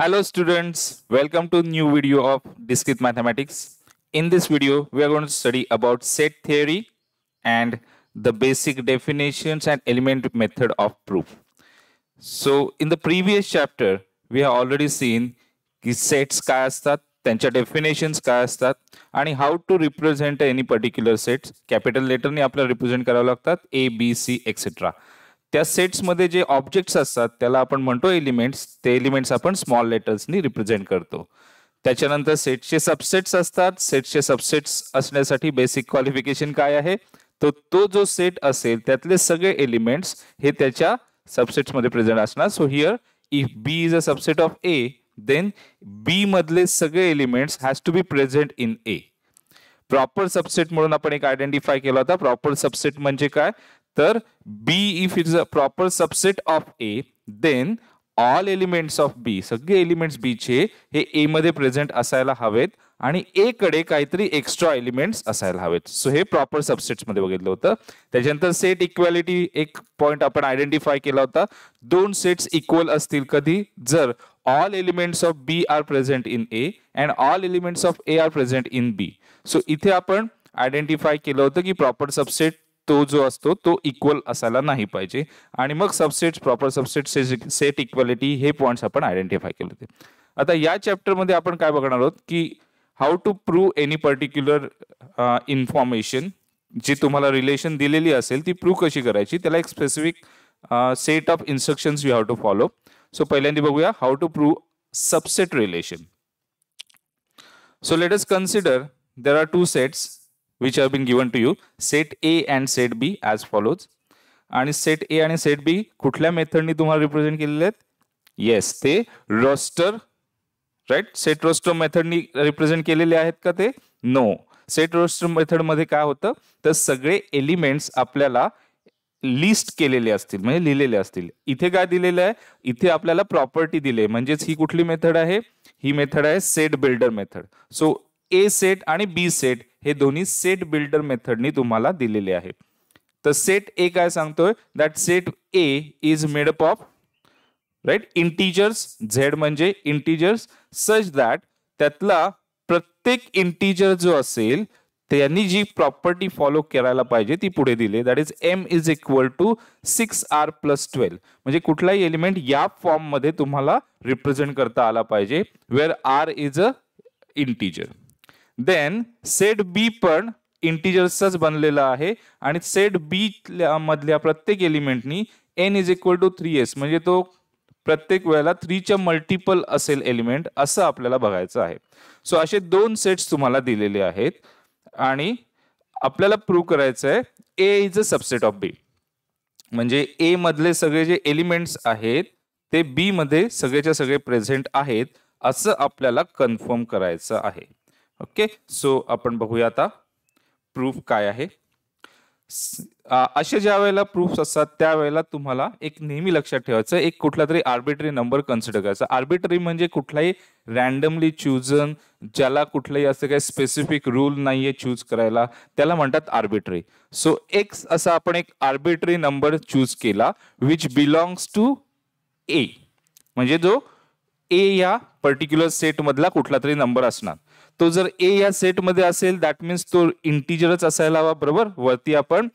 Hello students, welcome to new video of Discrete Mathematics. In this video, we are going to study about set theory and the basic definitions and element method of proof. So in the previous chapter, we have already seen की sets काय असतात, त्यांच्या definitions काय असतात आणि how to represent any particular sets. Capital letter ने आपल्याला represent करावं लागतात A, B, C, etc. त्या सेट्समध्ये जे ऑब्जेक्ट्स असतात त्याला आपण म्हणतो एलिमेंट्स. ते एलिमेंट्स आपण स्मॉल लेटर्सनी रिप्रेझेंट करतो. त्याच्यानंतर सेटचे सबसेट्स असतात. सेटचे सबसेट्स असण्यासाठी बेसिक क्वालिफिकेशन काय आहे, तो जो सेट असेल त्यातले सगळे एलिमेंट्स हे त्याच्या सबसेट्समध्ये प्रेझेंट असणार. So here if B is a subset of A, then B मधले सगळे elements has to be present in A. Proper subset म्हणून आपण एक आयडेंटिफाय केला होता. प्रॉपर सबसेट म्हणजे काय, तर B if it is a proper subset of A, then all elements of B, सगळे एलिमेंट्स B चे हे A मध्ये प्रेझेंट असायला हवेत आणि A कडे काहीतरी एक्स्ट्रा एलिमेंट्स असायला हवेत. सो हे प्रॉपर सबसेट्स मध्ये बघितलं होतं. त्याच्यानंतर सेट इक्वॅलिटी एक पॉइंट आपण आयडेंटिफाय केला होता. दोन सेट्स इक्वल असतील कधी, जर all elements of B are present in A and all elements of A are present in B. So इथे आपण आयडेंटिफाय केलं होतं की प्रॉपर सबसेट तो जो असतो तो इक्वल असायला नाही पाहिजे आणि मग subset, proper subset, set equality हे पॉइंट्स आपण आयडेंटिफाय केले होते. आता या चॅप्टर मध्ये आपण काय बघणार आहोत की how to prove any particular information. जी तुम्हाला रिलेशन दिलेली असेल ती प्रूव्ह कशी करायची, त्याला एक specific set of instructions you have to follow. So पहिल्यांदा बघूया how to prove subset relation. So let us consider there are two sets which have been given to you, set A and set B as follows. आणि set A आणि set B कुठल्या मेथडनी तुम्हाला represent केलेले आहेत? Yes, ते roster, right, set roster मेथडनी represent केलेले आहेत का ते? नो. सेट रोस्टर मेथड मध्ये काय होतं, तर सगळे एलिमेंट्स आपल्याला लिस्ट केलेले असतील, म्हणजे लिहिलेले असतील. इथे काय दिलेलं आहे, इथे आपल्याला प्रॉपर्टी दिली, म्हणजेच ही कुठली मेथड आहे, ही मेथड आहे सेट बिल्डर मेथड. सो ए सेट आणि बी सेट हे दोन्ही सेट बिल्डर मेथडनी तुम्हाला दिलेले आहे. तर सेट ए काय सांगतोय, that set A is made up of, right, integers. Z म्हणजे इंटीजर्स, सच दॅट त्यातला प्रत्येक इंटीजर जो असेल त्यांनी जी प्रॉपर्टी फॉलो करायला पाहिजे ती पुढे दिली, that is M is equal to 6r+12. म्हणजे कुठलाही एलिमेंट या फॉर्म मध्ये तुम्हाला रिप्रेझेंट करता आला पाहिजे, where r is a integer. Then set B पण इंटीजर्सचाच बनलेला आहे आणि सेट बी मधल्या प्रत्येक एलिमेंटनी n is equal to 3s, म्हणजे तो प्रत्येक वेळेला 3च्या मल्टिपल असेल एलिमेंट, असं आपल्याला बघायचं आहे. सो असे दोन सेट्स तुम्हाला दिलेले आहेत आणि आपल्याला प्रूव्ह करायचं आहे A is a subset of बी. म्हणजे ए मधले सगळे जे एलिमेंट्स आहेत ते बी मध्ये सगळेच्या सगळे प्रेझेंट आहेत असं आपल्याला कन्फर्म करायचं आहे. ओके, सो आपण बघूया आता प्रूफ काय आहे. असे ज्या वेळेला प्रूफ असतात त्यावेळेला तुम्हाला एक नेहमी लक्षात ठेवायचं, एक कुठला तरी आर्बिटरी नंबर कन्सिडर करायचा. आर्बिटरी म्हणजे कुठलाही रॅन्डमली चूजन, ज्याला कुठलाही असं काही स्पेसिफिक रूल नाहीये चूज करायला, त्याला म्हणतात आर्बिटरी. सो एक्स असा आपण एक आर्बिटरी नंबर चूज केला विच बिलॉंग्स टू ए, म्हणजे जो ए या पर्टिक्युलर सेट मधला कुठला तरी नंबर असणार. तो जर ए या सेट मध्ये असेल दॅट मीन्स तो इंटीजरच असायला हवा. बरोबर, वरती आपण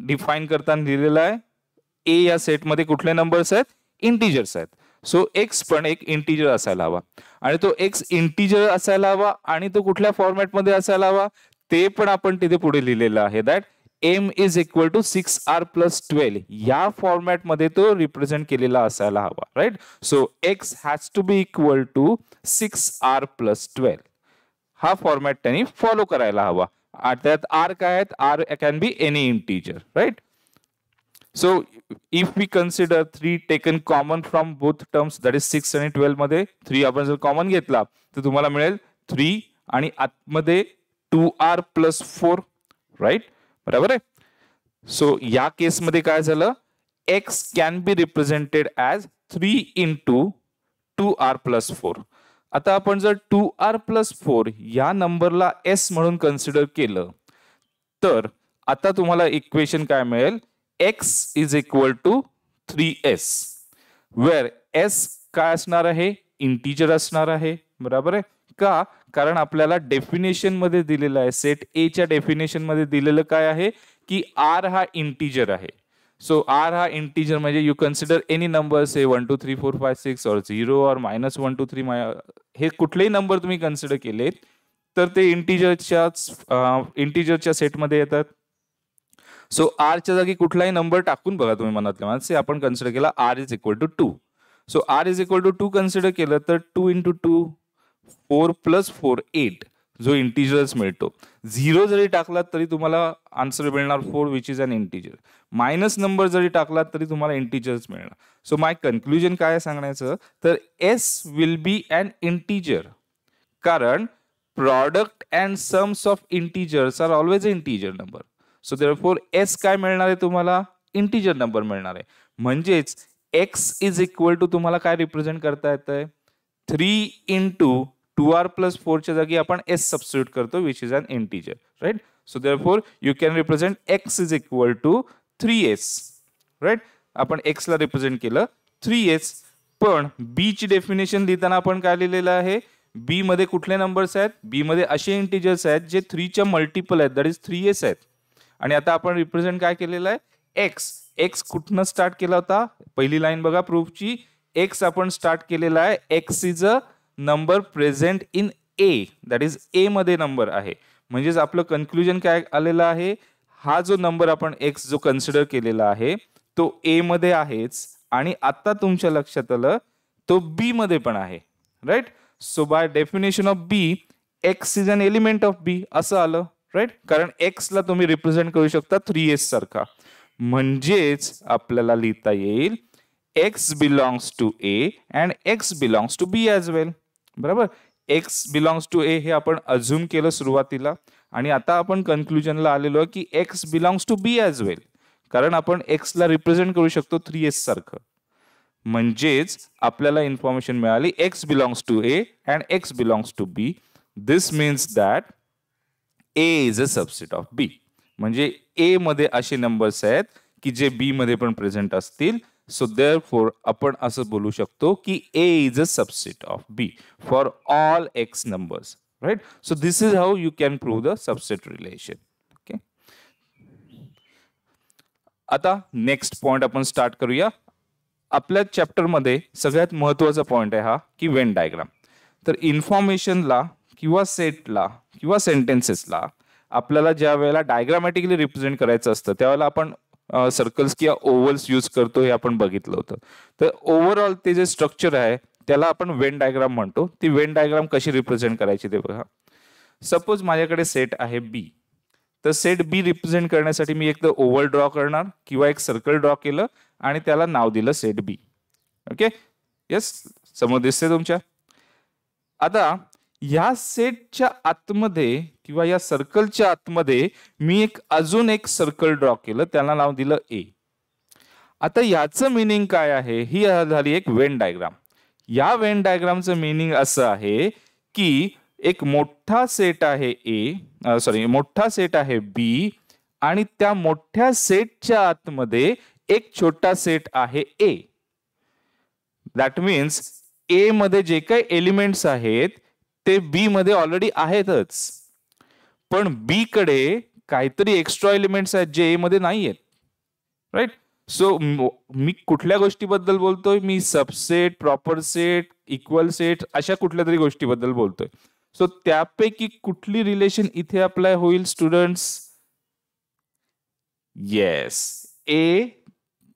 डिफाईन करताना लिहिलेला आहे ए या सेट मध्ये कुठले नंबर्स आहेत, इंटीजर्स आहेत. सो एक्स पण एक इंटीजर असायला हवा आणि तो एक्स इंटीजर असायला हवा आणि तो कुठल्या फॉर्मॅट मध्ये असायला हवा ते पण आपण तिथे पुढे लिहिलेलं आहे, that M is equal to 6r+12 या फॉर्मॅट मध्ये तो रिप्रेझेंट केलेला असायला हवा, right. So X has to be equal to 6r+12 हा फॉर्मॅट त्यांनी फॉलो करायला हवा. त्यात आर काय आहेत, R can be any integer, right. So if we consider 3 taken common from both terms, that is 6 आणि 12 मध्ये 3 आपण जर कॉमन घेतला तर तुम्हाला मिळेल 3 आणि आतमध्ये 2r+4, राईट, बरोबर आहे. सो या केसमध्ये काय झालं, x can be represented as 3 into 2r+4. आता आपण जर 2r+4 या नंबरला एस म्हणून कन्सिडर केलं तर आता तुम्हाला इक्वेशन काय मिळेल, x is equal to 3s, where s काय असणार आहे, इंटिजर असणार आहे, बरोबर आहे का? कारण आपल्याला डेफिनेशन मध्ये दिलेलं आहे, सेट ए च्या डेफिनेशन मध्ये दिलेलं काय आहे की आर हा इंटिजर आहे. सो आर हा इंटिजर म्हणजे यू कन्सिडर एनी नंबर, से 1 2 3 4 5 6 और 0 और -1 2 3, हे कुठलेही नंबर तुम्ही कन्सिडर केले तर ते इंटिजरच्या सेटमध्ये येतात. सो आरच्या जागी कुठलाही नंबर टाकून बघा तुम्ही मनातल्या मनात, से आपण कन्सिडर केला r is equal to 2. So r is equal to 2 consider केलं तर 2 × 2 4 + 4 8 जो इंटिजर्स मिळतो. 0 जरी टाकलात तरी तुम्हाला आन्सर मिळणार 4 which is an integer. Minus number जरी टाकलात तरी तुम्हाला इंटिजर्स मिळणार. सो माय कन्क्लुजन काय सांगण्याचं तर S will be an integer, कारण product and sums of integers are always integer number. So therefore S काय मिळणार आहे तुम्हाला, इंटिजर नंबर मिळणार आहे. म्हणजेच एक्स इज इक्वल टू तुम्हाला काय रिप्रेझेंट करता येतंय 3 × 2r + 4 च्या जागी आपण s सबस्टिट्यूट करतो which is an integer, right. So therefore you can represent x is equal to 3s, right. आपण x ला रिप्रेझेंट केलं 3s. पण b ची डेफिनेशन लिहिताना आपण काय लिहिलेलं आहे, b मध्ये कुठले नंबर्स आहेत, b मध्ये असे इंटिजर्स आहेत जे 3 च्या मल्टिपल आहेत, दॅट इज 3s आहेत. आणि आता आपण रिप्रेझेंट काय केलेलं आहे x कुठनं स्टार्ट केला होता, पहिली लाईन बघा प्रूफची, x आपण स्टार्ट केलेला आहे x is a number present in A, that is ए मध्ये नंबर आहे. म्हणजेच आपलं कन्क्लुजन काय आलेलं आहे, हा जो नंबर आपण x जो कन्सिडर केलेला आहे तो ए मध्ये आहेच, आणि आता तुमच्या लक्षात आलं तो बी मध्ये पण आहे, right. So by definition of B x is an element of B असं आलं, राईट. कारण x ला तुम्ही रिप्रेझेंट करू शकता 3s सारखा. म्हणजेच आपल्याला लिहिता येईल x belongs to A and x belongs to B as well, बरोबर. x बिलॉंग्स टू ए हे आपण अझ्युम केलं सुरुवातीला, आणि आता आपण कन्क्लुजनला आलेलो की x belongs to B as well, कारण आपण x ला रिप्रेझेंट करू शकतो 3s सारखं. म्हणजेच आपल्याला इन्फॉर्मेशन मिळाली x belongs to A and x belongs to B. This means that a is a subset of b. म्हणजे a मध्ये असे नंबर्स आहेत की जे b मध्ये पण प्रेझेंट असतील. सो देअरफॉर आपण असं बोलू शकतो की a is a subset of b for all x numbers, right. So this is how you can prove the subset relation. Okay, आता नेक्स्ट पॉइंट आपण स्टार्ट करूया. आपल्या चॅप्टर मध्ये सगळ्यात महत्वाचा पॉइंट आहे हा की वेन डायग्राम. तर इन्फॉर्मेशनला किंवा सेटला किंवा सेंटेन्सेसला आपल्याला ज्या वेळेला डायग्रामॅटिकली रिप्रेझेंट करायचं असतं त्यावेळेला आपण सर्कल्स किंवा ओव्हल्स यूज करतो, हे आपण बघितलं होतं. तर ओव्हरऑल ते जे स्ट्रक्चर आहे त्याला आपण वेन डायग्राम म्हणतो. ती वेन डायग्राम कशी रिप्रेझेंट करायची ते बघा. सपोज माझ्याकडे सेट आहे बी, तर सेट बी रिप्रेझेंट करण्यासाठी मी एक तर ओव्हल ड्रॉ करणार किंवा एक सर्कल ड्रॉ केलं आणि त्याला नाव दिलं सेट बी. ओके, येस, समोर दिसते तुमच्या. आता या सेटच्या आतमध्ये किंवा या सर्कलच्या आतमध्ये मी अजून एक सर्कल ड्रॉ केलं, त्याला नाव दिलं ए. आता याचं मिनिंग काय आहे, ही झाली एक वेन डायग्राम. या वेन डायग्रामचं मिनिंग असं आहे की एक मोठा सेट आहे ए, मोठा सेट आहे बी, आणि त्या मोठ्या सेटच्या आतमध्ये एक छोटा सेट आहे ए. दॅट मीन्स ए मध्ये जे काही एलिमेंट्स आहेत ते बी मध्ये ऑलरेडी आहेतच, पण बी कडे काहीतरी एक्स्ट्रा एलिमेंट्स आहेत जे ए मध्ये नाही आहेत, राईट. सो मी कुठल्या गोष्टीबद्दल बोलतोय, मी subset, proper set, equal set अशा कुठल्या तरी गोष्टीबद्दल बोलतोय. सो त्यापैकी कुठली रिलेशन इथे अप्लाय होईल students? Yes, A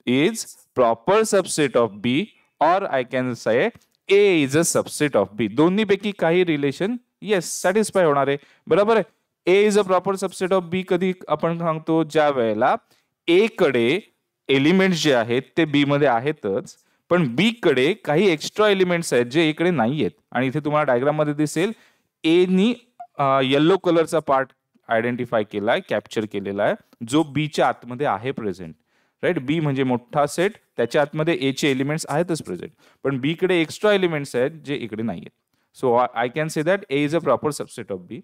is proper subset of B, or I can say A is a subset of B. दोन्ही पैकी काही रिलेशन येस सॅटिस्फाय होणार आहे, बरोबर आहे. A is a proper subset of B कधी आपण सांगतो, ज्या वेळेला ए कडे एलिमेंट्स जे आहेत ते बी मध्ये आहेतच, पण बी कडे काही एक्स्ट्रा एलिमेंट्स आहेत जे इकडे नाही आहेत. आणि इथे तुम्हाला डायग्राम मध्ये दिसेल ए नी येलो कलरचा पार्ट आयडेंटिफाय केलाय, कॅप्चर केलेला आहे, जो बी च्या आतमध्ये आहे प्रेझेंट, राईट. बी म्हणजे मोठा सेट, त्याच्या आतमध्ये ए चे एलिमेंट्स आहेतच प्रेझेंट, पण बी कडे एक्स्ट्रा एलिमेंट्स आहेत जे इकडे नाही आहेत. So I can say that A is a proper subset of B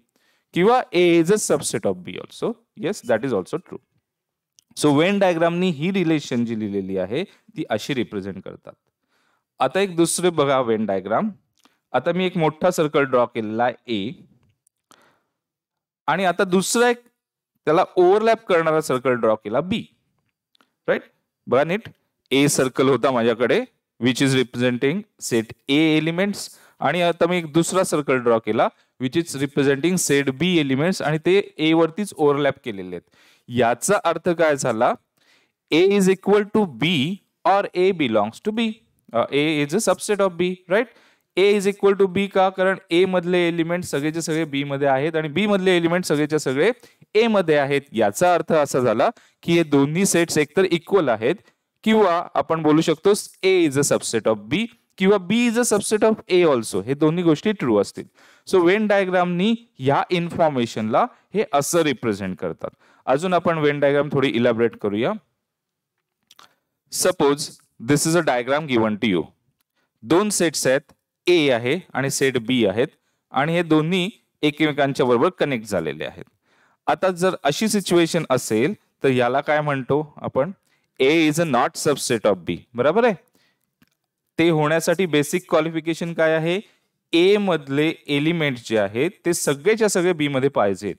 किंवा A is a subset of B also. Yes, that is also true. So Venn डायग्रामनी ही रिलेशन जी लिहिलेली आहे ती अशी रिप्रेझेंट करतात. आता एक दुसरे बघा वेन डायग्राम. आता मी एक मोठा सर्कल ड्रॉ केलेला आहे ए, आणि आता दुसरा एक त्याला ओव्हरलॅप करणारा सर्कल ड्रॉ केला बी. राईट, बघा नीट. ए सर्कल होता माझ्याकडे which is representing set A elements, आणि आता मी एक दुसरा सर्कल ड्रॉ केला which is representing set B elements, आणि ते ए वरतीच ओव्हरलॅप केलेले आहेत. याचा अर्थ काय झाला, A is equal to B or A belongs to B. A is a subset of B. Right, A is equal to B का, कारण ए मधले एलिमेंट सगळेचे सगळे बी मध्ये आहेत आणि बी मधले एलिमेंट सगळेचे सगळे ए मध्ये आहेत. याचा अर्थ असा झाला की हे दोन्ही सेट्स एकतर इक्वल आहेत, किंवा आपण बोलू शकतो A is a subset of B किंवा B is a subset of A also. हे दोन्ही गोष्टी ट्रू असतील. सो वेन डायग्रामनी ह्या इन्फॉर्मेशनला हे असं रिप्रेझेंट करतात. अजून आपण वेन डायग्राम थोडी इलॅबरेट करूया. Suppose this is a diagram given to you. दोन सेट्स आहेत, ए आहे आणि सेट बी आहेत, आणि हे दोन्ही एकमेकांच्या बरोबर कनेक्ट झालेले आहेत. आता जर अशी सिच्युएशन असेल तर याला काय म्हणतो आपण, A is a not subset of B. बरोबर आहे. ते होण्यासाठी बेसिक क्वालिफिकेशन काय आहे, ए मधले एलिमेंट जे आहेत ते सगळेच्या सगळे बी मध्ये पाहिजेत.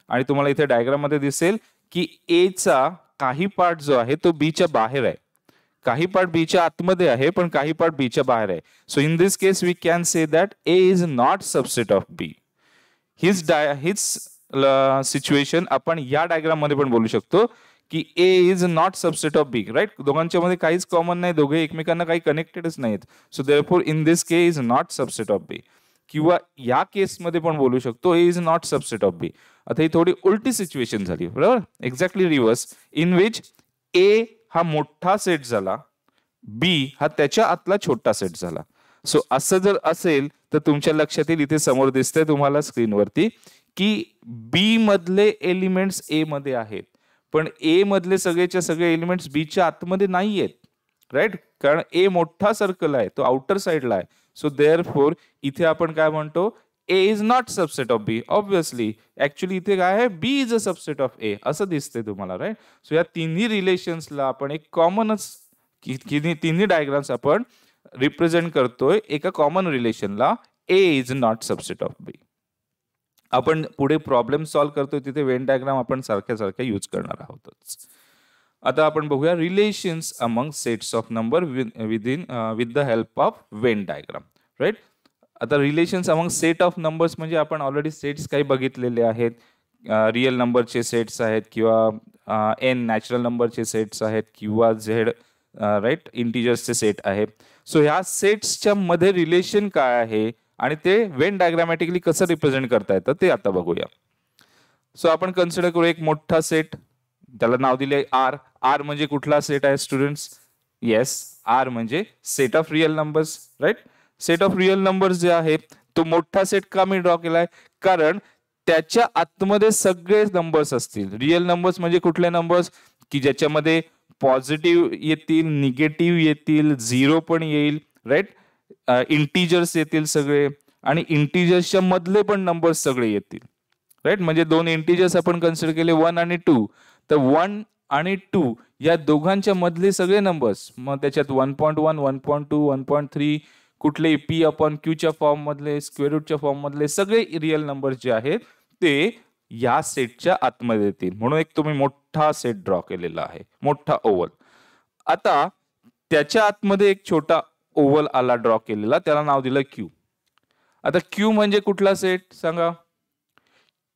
आणि तुम्हाला इथे डायग्राम मध्ये दिसेल की ए चा काही पार्ट जो आहे तो बी च्या बाहेर आहे, काही पार्ट बी च्या आतमध्ये आहे, पण काही पार्ट बी च्या बाहेर आहे. So in this case we can say that A is not subset of B. His situation आपण या डायग्राम मध्ये पण बोलू शकतो की A is not subset of B. Right, दोघांच्या मध्ये काहीच कॉमन नाही, दोघे एकमेकांना काही कनेक्टेडच नाहीत. So therefore in this case is not subset of B. किंवा या केस मध्ये पण बोलू शकतो A is not subset of B. आता ही थोडी उलटी सिच्युएशन झाली, बरोबर, exactly reverse, in which A हा मोठा सेट झाला, बी हा त्याच्या आतला छोटा सेट झाला. सो असं जर असेल तर तुमच्या लक्षात येईल, इथे समोर दिसतंय तुम्हाला स्क्रीनवरती की बी मधले एलिमेंट्स ए मध्ये आहेत, पण ए मधले सगळेच्या सगळे एलिमेंट्स बी च्या आतमध्ये नाही आहेत. राईट, कारण ए मोठा सर्कल आहे, तो आउटर साइडला आहे. सो देअरफॉर इथे आपण काय म्हणतो, A is not subset of B. Obviously actually इथे काय आहे, B is a subset of A असं दिसतंय तुम्हाला. राईट, सो या तिन्ही रिलेशन्सला आपण एक कॉमनच, तिन्ही डायग्राम्स आपण रिप्रेझेंट करतोय एका कॉमन रिलेशनला, A is not subset of B. आपण पुढे प्रॉब्लेम सॉल्व्ह करतोय तिथे वेन डायग्राम आपण सारख्या यूज करणार आहोतच. आता आपण बघूया relations among sets of number with the help of Venn diagram. Right, आता relations among set of numbers म्हणजे आपण ऑलरेडी सेट्स काही बघितलेले आहेत. रिअल नंबरचे सेट्स आहेत, किंवा एन नॅचरल नंबरचे सेट्स आहेत, किंवा झेड राईट इंटिजर्सचे सेट आहे. सो ह्या सेट्सच्या मध्ये रिलेशन काय आहे आणि ते वेन डायग्रामॅटिकली कसं रिप्रेझेंट करता येतं ते आता बघूया. सो आपण कन्सिडर करू एक मोठा सेट, त्याला नाव दिले आर. आर म्हणजे कुठला सेट आहे स्टुडंट्स? येस, आर म्हणजे set of real numbers. Right, set of real numbers जे आहे तो मोठा सेट का मी ड्रॉ केलाय, कारण त्याच्या आतमध्ये सगळे नंबर्स असतील. रिअल नंबर्स म्हणजे कुठले नंबर्स की ज्याच्यामध्ये पॉझिटिव्ह येतील, निगेटिव्ह येतील, झिरो पण येईल. राईट, इंटिजर्स येतील सगळे, आणि इंटिजर्सच्या मधले पण नंबर्स सगळे येतील. राईट, म्हणजे दोन इंटिजर्स आपण कन्सिडर केले 1 आणि 2, तर 1 आणि 2 या दोघांच्या मधले सगळे नंबर्स, मग त्याच्यात 1.1, 1.2, 1.3 कुठले पी अपॉन क्यूच्या फॉर्म मधले, स्क्वेअर रूटच्या फॉर्म मधले सगळे रिअल नंबर्स जे आहेत ते या सेटच्या आतमध्ये येतील. म्हणून एक तुम्ही मोठा सेट ड्रॉ केलेला आहे, मोठा ओव्हल. आता त्याच्या आतमध्ये एक छोटा ओव्हल आला ड्रॉ केलेला, त्याला नाव दिलं क्यू. आता क्यू म्हणजे कुठला सेट सांगा?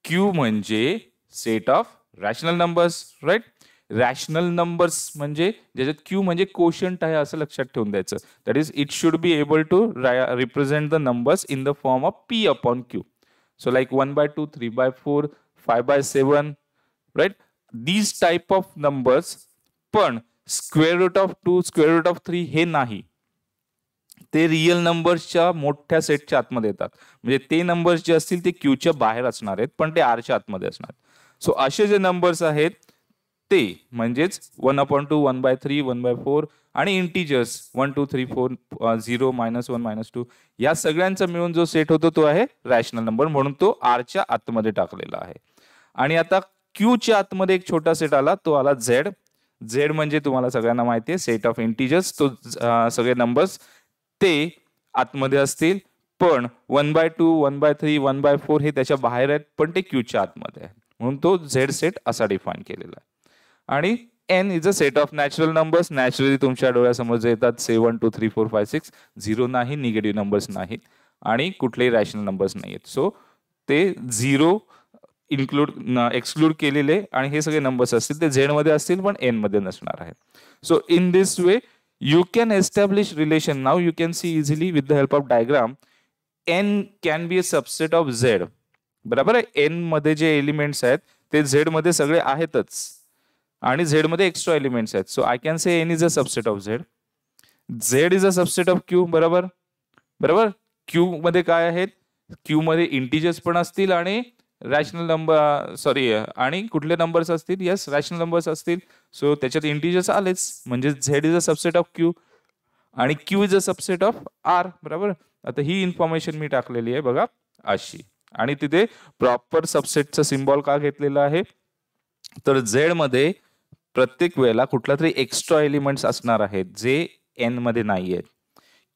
क्यू म्हणजे set of rational numbers. Right, rational numbers म्हणजे ज्याच्यात क्यू म्हणजे कोशंट आहे असं लक्षात ठेवून द्यायचं. That is it should be able to represent the numbers in the form of P upon Q. So like 1/2, 3/4, 5/7. Right, these type of numbers. पण square root of 2, square root of 3 हे नाही, ते real नंबर्सच्या मोठ्या सेटच्या आतमध्ये येतात. म्हणजे ते नंबर्स जे असतील ते क्यूच्या बाहेर असणार आहेत, पण ते आरच्या आतमध्ये असणार. सो असे जे नंबर्स आहेत ते म्हणजेच 1/2, 1/3, 1/4 आणि इंटिजर्स 1, 2, 3, 4, 0, -1, -2 या सगळ्यांचा मिळून जो सेट होतो तो आहे रॅशनल नंबर, म्हणून तो आरच्या आतमध्ये टाकलेला आहे. आणि आता क्यूच्या आतमध्ये एक छोटा सेट आला, तो आला झेड. झेड म्हणजे तुम्हाला सगळ्यांना माहिती आहे सेट ऑफ इंटिजर्स. तो सगळे नंबर्स ते आतमध्ये असतील. पण 1/2, 1/3, 1/4 हे त्याच्या बाहेर आहेत, पण ते क्यूच्या आतमध्ये आहे, म्हणून तो झेड सेट असा डिफाईन केलेला आहे. आणि n is a set of natural numbers. Naturally तुमच्या डोळ्यासमोर जे येतात 7, 2, 3, 4, 5, 6, 0 नाही, निगेटिव्ह नंबर्स नाहीत आणि कुठलेही रॅशनल नंबर्स नाही आहेत. सो ते 0 एक्सक्लूड केलेले आणि हे सगळे नंबर्स असतील ते झेड मध्ये असतील पण एन मध्ये नसणार आहेत. So in this way you can establish relation. Now you can see easily with the help of diagram, n can be a subset of z. बरोबर आहे. n मध्ये जे एलिमेंट्स आहेत ते z मध्ये सगळे आहेतच आणि z मध्ये एक्स्ट्रा एलिमेंट्स आहेत. So I can say n is a subset of z. z is a subset of q. बरोबर बरोबर. q मध्ये काय आहेत? q मध्ये इंटिजर्स पण असतील आणि रॅशनल नंबर आणि कुठले नंबर्स असतील? यस, रॅशनल नंबर्स असतील. सो त्याच्यात इंटिजर्स आलेच, म्हणजे Z is a subset of Q आणि Q is a subset of R. बरोबर. आता ही इन्फॉर्मेशन मी टाकलेली आहे बघा अशी, आणि तिथे प्रॉपर सबसेटचा सिम्बॉल का घेतलेला आहे तर झेड मध्ये प्रत्येक वेळेला कुठला तरी एक्स्ट्रा एलिमेंट्स असणार आहेत जे एन मध्ये नाही आहेत.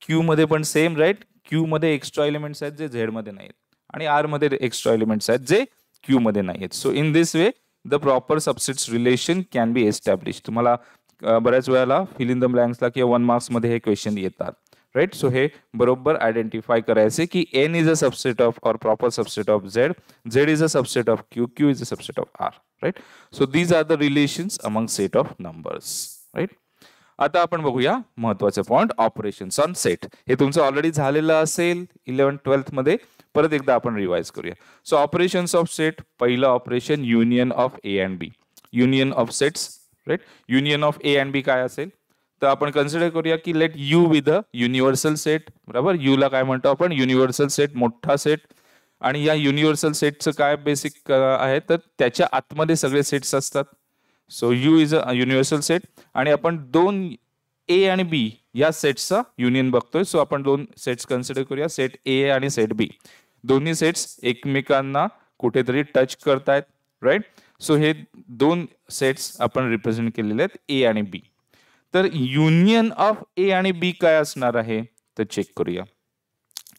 क्यू मध्ये पण सेम, राईट. क्यू मध्ये एक्स्ट्रा एलिमेंट्स आहेत जे झेड मध्ये नाहीत आणि आर मध्ये एक्स्ट्रा एलिमेंट्स आहेत जे क्यू मध्ये नाही आहेत. So in this way the proper subsets relation can be establish. तुम्हाला बऱ्याच वेळेला फिल इन द ब्लँक्सला किंवा 1 मार्क्स मध्ये हे क्वेश्चन येतात, राईट. सो हे बरोबर आयडेंटिफाय करायचे की N is a subset of or proper subset of Z, Z is a subset of Q, Q is a subset of R, right. So these are the relations among set of numbers, right. आता आपण बघूया महत्वाचे point, operations on set. हे तुमचं already झालेलं असेल 11th-12th मध्ये, परत एकदा आपण रिवाइज करूया. सो ऑपरेशन्स ऑफ सेट, पहिलं operation union of A and B. Union of sets, right. Union of A and B काय असेल तर आपण कन्सिडर करूया की let U with a universal set. बरोबर. यू ला काय म्हणतो आपण? युनिव्हर्सल सेट, मोठा सेट. आणि या युनिव्हर्सल सेटचं काय बेसिक आहे तर त्याच्या आतमध्ये सगळे सेट्स असतात. So you is a universal set आणि आपण दोन ए आणि बी या सेट्सचा युनियन बघतोय. सो आपण दोन सेट्स कन्सिडर करूया, सेट ए आणि सेट बी. दोन्ही सेट्स एकमेकांना कुठेतरी टच करतायत, राईट. सो हे दोन सेट्स आपण रिप्रेझेंट केलेले आहेत ए आणि बी. तर युनियन ऑफ ए आणि बी काय असणार आहे तर चेक करूया.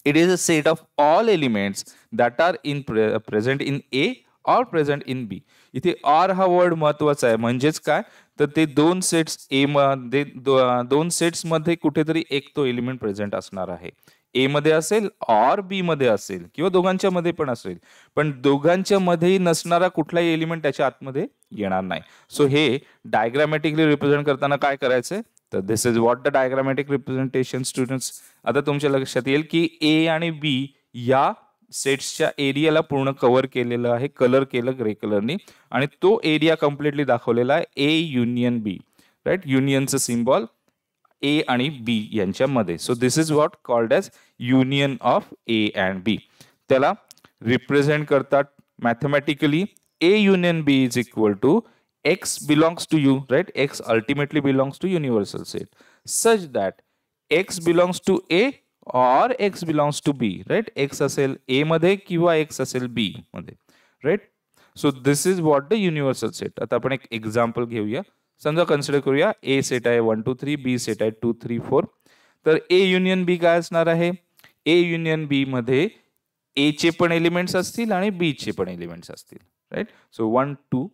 It is a set of all elements that are in present in A or present in B. इथे ऑर हा वर्ड महत्वाचा आहे. म्हणजेच काय तर ते दोन सेट्स ए मध्ये, दोन सेट्स मध्ये कुठेतरी एक तो एलिमेंट प्रेझेंट असणार आहे. ए मध्ये असेल ऑर बी मध्ये असेल किंवा दोघांच्या मध्ये पण असेल, पण दोघांच्या मध्येही नसणारा कुठलाही एलिमेंट त्याच्या आतमध्ये येणार नाही. सो हे डायग्रामॅटिकली रिप्रेझेंट करताना काय करायचंय तर this is what the diagrammatic representation students. आता तुमच्या लक्षात येईल की ए आणि बी या सेट्सच्या एरियाला पूर्ण कव्हर केलेलं आहे, कलर केलं ग्रे कलरनी, आणि तो एरिया कम्प्लिटली दाखवलेला आहे ए युनियन बी, राईट. युनियनचं सिम्बॉल ए आणि बी यांच्यामध्ये. So this is what called as union of A and B. त्याला रिप्रेझेंट करतात mathematically A union B is equal to X belongs to U, right. X ultimately belongs to universal set such that X belongs to A or X belongs to B, right. X असेल A मध्ये किंवा X असेल B मध्ये, right. So this is what the universal set. आता आपण एक example घेऊया. समजा कन्सिडर करूया ए सेट आहे 1 2 3, बी सेट आहे 2 3 4. तर ए युनियन बी काय असणार आहे? ए युनियन बी मध्ये ए चे पण एलिमेंट्स असतील आणि बी चे पण एलिमेंट्स असतील, राईट. सो 1 2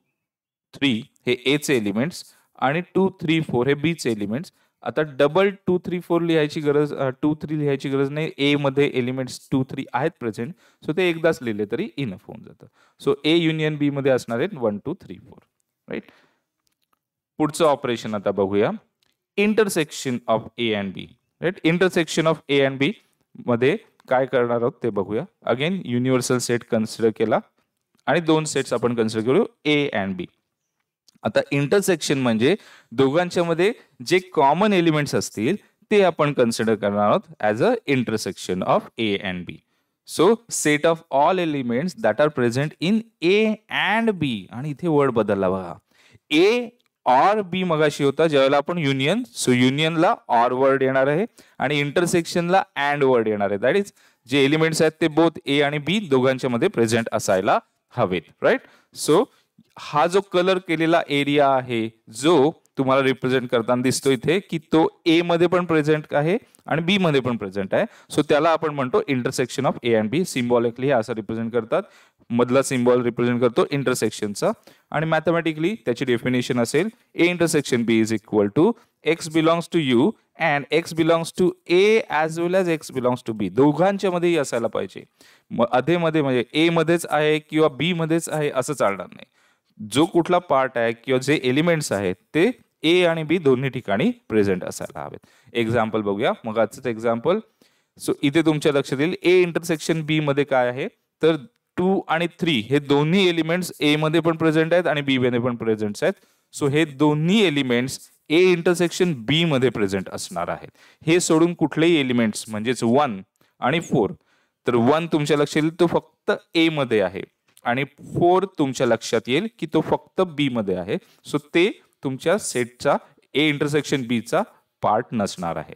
3 हे ए चे एलिमेंट्स आणि 2 3 4 हे बी चे एलिमेंट्स. आता डबल 2 3 4 लिहायची गरज, 2 3 लिहायची गरज नाही. ए मध्ये एलिमेंट्स 2 3 आहेत प्रेझेंट, सो ते एकदाच लिहिले तरी इनफ होऊन जातं. सो ए युनियन बी मध्ये असणार आहेत 1 2 3 4, राईट. पुढचं ऑपरेशन आता बघूया, intersection of A and B, right. Intersection of A and B मध्ये काय करणार आहोत ते बघूया. अगेन युनिव्हर्सल सेट कन्सिडर केला आणि दोन सेट्स आपण कन्सिडर करू ए अँड बी. आता इंटरसेक्शन म्हणजे दोघांच्या मध्ये जे कॉमन एलिमेंट्स असतील ते आपण कन्सिडर करणार आहोत as a intersection of A and B. So set of all elements that are present in A and B. आणि इथे वर्ड बदलला बघा, ए ऑर बी मगाशी होता ज्यावेळेला आपण युनियन, सो युनियनला ऑर वर्ड येणार आहे आणि इंटरसेक्शनला अँड वर्ड येणार आहे. दॅट इज जे एलिमेंट्स आहेत ते बोथ ए आणि बी दोघांच्या मध्ये प्रेझेंट असायला हवेत, राईट. सो हा जो कलर केलेला एरिया आहे जो तुम्हाला रिप्रेझेंट करताना दिसतो इथे की तो ए मध्ये पण प्रेझेंट आहे आणि बी मध्ये पण प्रेझेंट आहे. सो त्याला आपण म्हणतो intersection of A and B. Symbolically हे असं रिप्रेझेंट करतात. मधला सिम्बॉल रिप्रेझेंट करतो इंटरसेक्शनचा. आणि मॅथमॅटिकली त्याची डेफिनेशन असेल A intersection B is equal to X belongs to U and X belongs to A as well as X belongs to B. दोघांच्या मध्येही असायला पाहिजे. मध्ये म्हणजे ए मध्येच आहे किंवा बी मध्येच आहे असं चालणार नाही. जो कुठला पार्ट आहे किंवा जे एलिमेंट्स आहेत ते ए आणि बी दोन्ही ठिकाणी प्रेझेंट असायला हवेत. एक्झाम्पल बघूया. मग आजचं एक्झाम्पल. सो इथे तुमच्या लक्षात येईल ए इंटरसेक्शन बी मध्ये काय आहे तर 2 आणि 3 हे दोन्ही एलिमेंट्स ए मध्ये पण प्रेझेंट आहेत आणि बी मध्ये पण प्रेझेंट आहेत. सो हे दोन्ही एलिमेंट्स ए इंटरसेक्शन बी मध्ये प्रेझेंट असणार आहेत. हे सोडून कुठलेही एलिमेंट्स म्हणजेच 1 आणि 4. तर 1 तुमच्या लक्षात येईल तो फक्त ए मध्ये आहे आणि 4 तुमच्या लक्षात येईल की तो फक्त बी मध्ये आहे. सो ते तुमच्या सेटचा ए इंटरसेक्शन बी चा पार्ट नसणार आहे.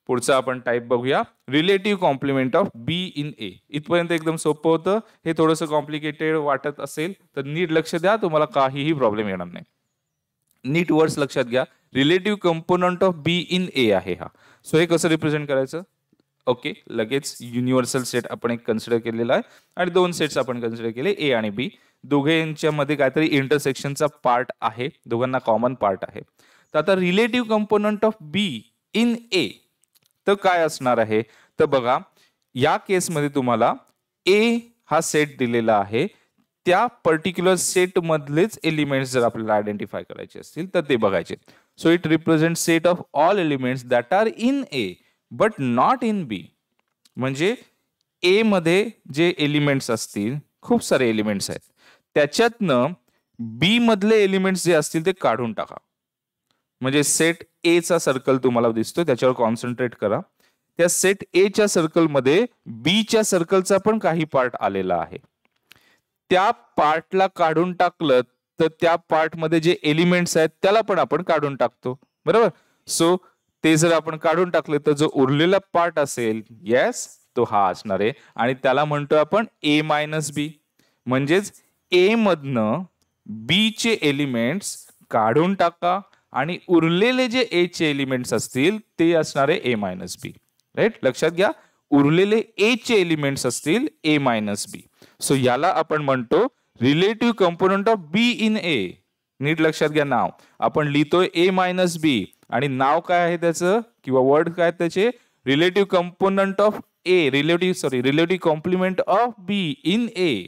पुढचा आपण टाइप बघूया. Relative complement of B in A. इथपर्यंत एकदम सोपं होतं. हे थोडंसं कॉम्प्लिकेटेड वाटत असेल तर नीट लक्ष द्या, तुम्हाला काहीही प्रॉब्लेम येणार नाही. नीट वर्ड्स लक्षात घ्या. Relative component of B in A आहे हा. सो हे कसं रिप्रेझेंट करायचं. ओके, लगेच युनिव्हर्सल सेट आपण एक कन्सिडर केलेला आहे आणि 2 सेट्स आपण कन्सिडर केले ए आणि बी. दोघांच्या मध्ये काहीतरी इंटरसेक्शनचा पार्ट आहे, दोघांना कॉमन पार्ट आहे. तर आता relative component of B in A तर काय असणार आहे तर बघा, या केसमध्ये तुम्हाला ए हा सेट दिलेला आहे. त्या पर्टिक्युलर सेट मधलेच एलिमेंट्स जर आपल्याला आयडेंटिफाय करायचे असतील तर ते बघायचे. So it represent set of all elements that are in A but not in B. म्हणजे ए मध्ये जे एलिमेंट्स असतील, खूप सारे एलिमेंट्स आहेत, त्याच्यातनं बी मधले एलिमेंट्स जे असतील ते काढून टाका. म्हणजे सेट ए चा सर्कल तुम्हाला दिसतो, त्याच्यावर कॉन्सन्ट्रेट करा. त्या सेट ए च्या सर्कल मध्ये बी च्या सर्कलचा पण काही पार्ट आलेला आहे. त्या पार्टला काढून टाकलं तर त्या पार्ट मध्ये जे एलिमेंट्स आहेत त्याला पण आपण काढून टाकतो, बरोबर. सो ते जर आपण काढून टाकले तर जो उरलेला पार्ट असेल, येस, तो हा असणार आहे आणि त्याला म्हणतो आपण ए मायनस बी. म्हणजेच ए मधनं बी चे एलिमेंट्स काढून टाका आणि उरलेले जे ए चे एलिमेंट्स असतील ते असणार आहे ए मायनस बी. राईट, लक्षात घ्या. उरलेले ए चे एलिमेंट्स असतील ए मायनस बी. सो याला आपण म्हणतो relative component of B in A. नीट लक्षात घ्या. नाव आपण लिहितोय ए मायनस बी आणि नाव काय आहे त्याचं किंवा वर्ड काय त्याचे, relative component of A, relative complement of B in A.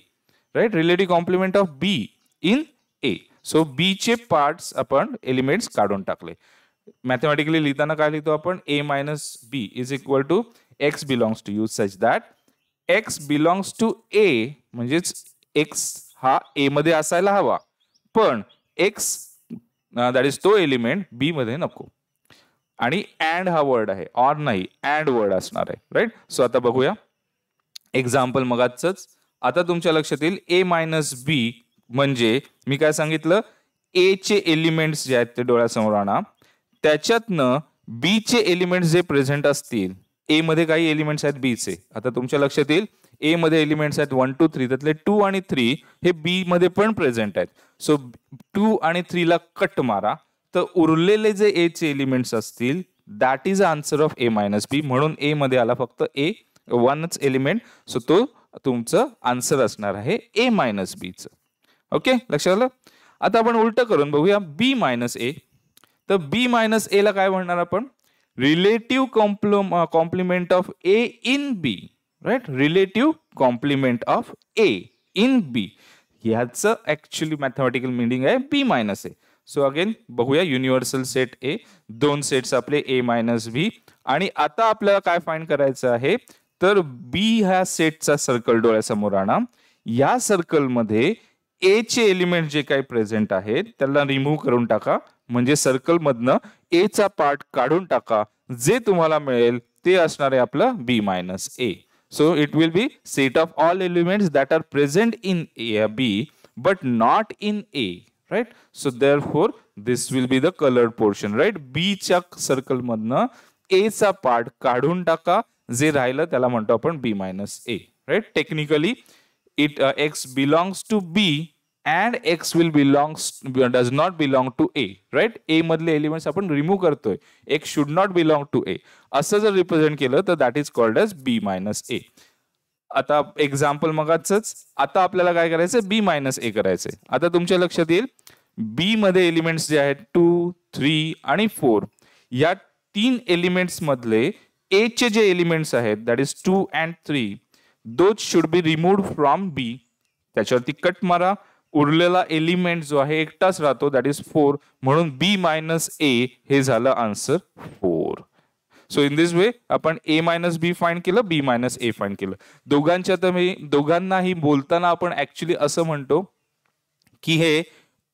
Right, relative complement of B in A. So B चे पार्ट्स आपण एलिमेंट्स काढून टाकले. मॅथमॅटिकली लिहिताना काय लिहितो आपण, A minus B is equal to X belongs to U such that X belongs to A. म्हणजेच X हा ए मध्ये असायला हवा पण एक्स दॅट इज तो एलिमेंट बी मध्ये नको. आणि अँड हा वर्ड आहे, ऑर नाही, अँड वर्ड असणार आहे. राईट. सो आता बघूया एक्झाम्पल मगाचच. आता तुमच्या लक्षात येईल ए मायनस बी म्हणजे मी काय सांगितलं, ए चे एलिमेंट्स जे आहेत ते डोळ्यासमोर आणा. त्याच्यातनं बी चे एलिमेंट्स जे प्रेझेंट असतील, ए मध्ये काही एलिमेंट्स आहेत बी चे. आता तुमच्या लक्षात येईल ए मध्ये एलिमेंट्स आहेत 1 2 3, त्यातले 2 आणि 3 हे बी मध्ये पण प्रेझेंट आहेत. सो 2 आणि 3 ला कट मारा तर उरलेले जे ए चे एलिमेंट्स असतील that is answer of A minus B. म्हणून ए मध्ये आला फक्त ए, 1च एलिमेंट. सो तो तुमचं आन्सर असणार आहे ए मायनस बी चं. ओके, लक्षात आलं. आता आपण उलट करून बघूया बी मायनस ए. तर बी मायनस ए ला काय म्हणणार आपण, relative complement of A in B. Right, relative complement of A in B. ह्याचं ऍक्च्युअली मॅथमॅटिकल मिनिंग आहे B minus A. So again बघूया युनिव्हर्सल सेट ए, 2 सेट्स आपले ए मायनस बी. आणि आता आपल्याला काय फाइंड करायचं आहे तर बी ह्या सेटचा सर्कल डोळ्यासमोर आणा. या सर्कल मध्ये ए चे एलिमेंट जे काही प्रेझेंट आहेत त्याला रिमूव्ह करून टाका. म्हणजे सर्कल मधनं ए चा पार्ट काढून टाका. जे तुम्हाला मिळेल ते असणार आहे आपलं B minus A. So it will be set of all elements that are present in B but not in A. Right. So therefore this will be the coloured portion. Right, B च्या circle मधनं ए चा part काढून टाका, जे राहिलं त्याला म्हणतो आपण B minus A. Right, technically it x belongs to b and x will does not belong to a, right? A मधले एलिमेंट्स आपण रिमूव्ह करतोय, x should not belong to a असं जर रिप्रेझेंट केलं तर that is called as b minus a. आता example मगाचच, आता आपल्याला काय करायचं, b मायनस a करायचंय. आता तुमच्या लक्षात येईल b मध्ये एलिमेंट्स जे आहेत 2, 3 आणि 4, या 3 एलिमेंट्स मधले a चे जे एलिमेंट्स आहेत that is 2 and 3, those should be removed from b. त्याच्यावरती कट मारा, उरलेला एलिमेंट जो आहे एकटाच राहतो दॅट इज 4, म्हणून b मायनस a हे झालं answer 4. So in this way आपण a मायनस बी फाइंड केलं, b मायनस a फाइंड केलं. दोघांनाही बोलताना आपण ऍक्च्युली असं म्हणतो की हे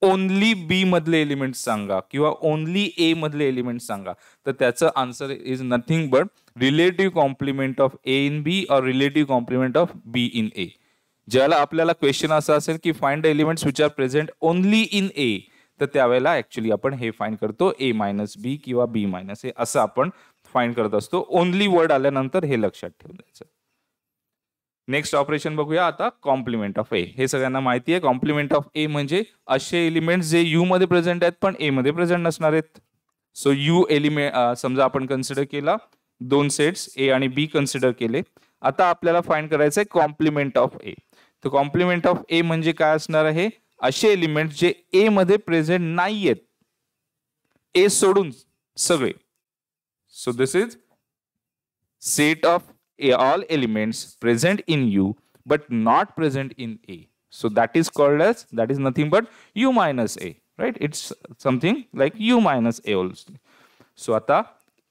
ओनली बी मधले एलिमेंट सांगा किंवा ओनली ए मधले एलिमेंट सांगा, तर त्याचं answer is nothing but relative complement of A in B or relative complement of B in A. ज्याला आपल्याला क्वेश्चन असा असेल की find the elements which are present only in A, तर त्यावेळेला ऍक्च्युली आपण हे फाइंड करतो ए मायनस बी किंवा बी मायनस ए असं आपण फाइंड करत असतो. ओनली वर्ड आल्यानंतर हे लक्षात ठेवून द्यायचं. नेक्स्ट ऑपरेशन बघूया आता, कॉम्प्लिमेंट ऑफ ए. हे सगळ्यांना माहिती आहे, कॉम्प्लिमेंट ऑफ ए म्हणजे असे एलिमेंट्स जे यू मध्ये प्रेझेंट आहेत पण ए मध्ये प्रेझेंट नसणार आहेत. सो यू एलिमेंट समजा आपण कन्सिडर केला, 2 सेट्स ए आणि बी कन्सिडर केले. आता आपल्याला फाइंड करायचं आहे कॉम्प्लिमेंट ऑफ ए. तर कॉम्प्लिमेंट ऑफ ए म्हणजे काय असणार आहे, असे एलिमेंट जे ए मध्ये प्रेझेंट नाहीयेत, ए सोडून सगळे. So this is set of all elements present in U but not present in A. So that is called as, that is nothing but U minus A, right? It's something like U minus A also. So आता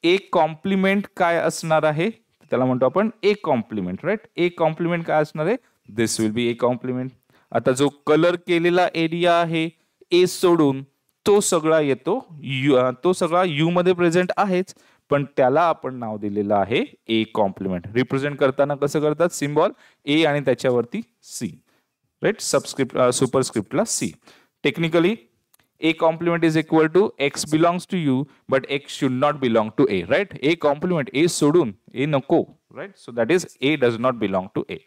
A complement काय असणार आहे, त्याला म्हणतो आपण A complement, right? A complement काय असणार आहे, this will be A complement. आता जो कलर केलेला एरिया आहे A सोडून तो सगळा येतो, तो सगळा U मध्ये प्रेझेंट आहेच, पण त्याला आपण नाव दिलेलं आहे ए कॉम्प्लिमेंट. रिप्रेझेंट करताना कसं करतात, सिम्बॉल ए आणि त्याच्यावरती सी, राईट? सबस्क्रिप्ट सुपरस्क्रिप्टला C. Technically A complement is equal to X belongs to U but X should not belong to A, right? A complement, A सोडून, ए नको, right? So that is A does not belong to A.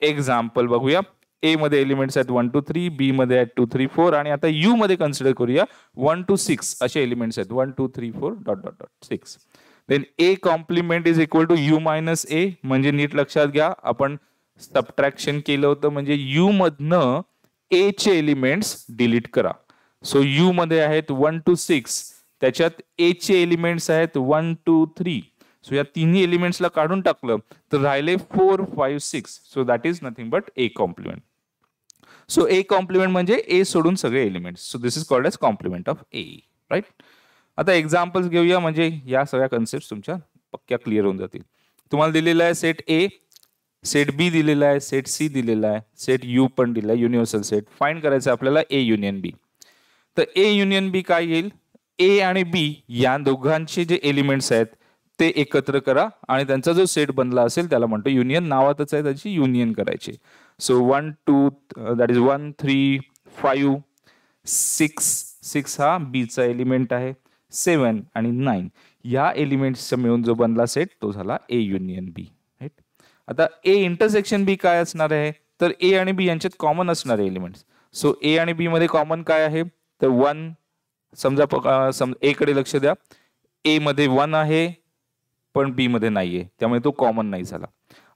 Example बघूया. A मध्ये elements आहेत 1 to 3, बी मध्ये आहेत 2 3 4 आणि आता you मध्ये कन्सिडर करूया 1 to 6 असे एलिमेंट्स आहेत 1 2 3 4 dot dot dot 6. Then A complement is equal to U minus A. म्हणजे नीट लक्षात घ्या, आपण सबट्रॅक्शन केलं होतं, म्हणजे यू मधनं ए चे एलिमेंट्स डिलीट करा. सो यू मध्ये आहेत 1 to 6, त्याच्यात ए चे एलिमेंट्स आहेत 1 2 3. सो या तिन्ही एलिमेंट्सला काढून टाकलं तर राहिले 4 5 6. So that is nothing but A complement. So A complement म्हणजे ए सोडून सगळे elements. So this is called as complement of A, right? आता एक्झाम्पल्स घेऊया, म्हणजे या सगळ्या कन्सेप्ट तुमच्या पक्क्या क्लिअर होऊन जातील. तुम्हाला दिलेला आहे सेट ए, सेट बी दिलेला आहे, सेट सी दिलेला आहे, सेट यू पण दिला आहे, युनिव्हर्सल सेट. फाइंड करायचं आपल्याला ए युनियन बी. तर ए युनियन बी काय येईल, ए आणि बी या दोघांचे जे एलिमेंट्स आहेत ते एकत्र करा आणि त्यांचा जो सेट बनला असेल त्याला म्हणतो युनियन. नावातच आहे त्याची, युनियन करायची. सो 1 2 दॅट इज 1 3 5 6 हा बी चा एलिमेंट आहे, 7 आणि 9 या एलिमेंट्सचा मिळून जो बनला सेट तो झाला ए युनियन बी, राईट? आता ए इंटरसेक्शन बी काय असणार आहे, तर ए आणि बी यांच्यात कॉमन असणारे एलिमेंट्स. सो ए आणि बी मध्ये कॉमन काय आहे, तर 1. समजा ए कडे लक्ष द्या, ए मध्ये 1 आहे पण बी मध्ये नाहीये, त्यामुळे तो कॉमन नाही झाला.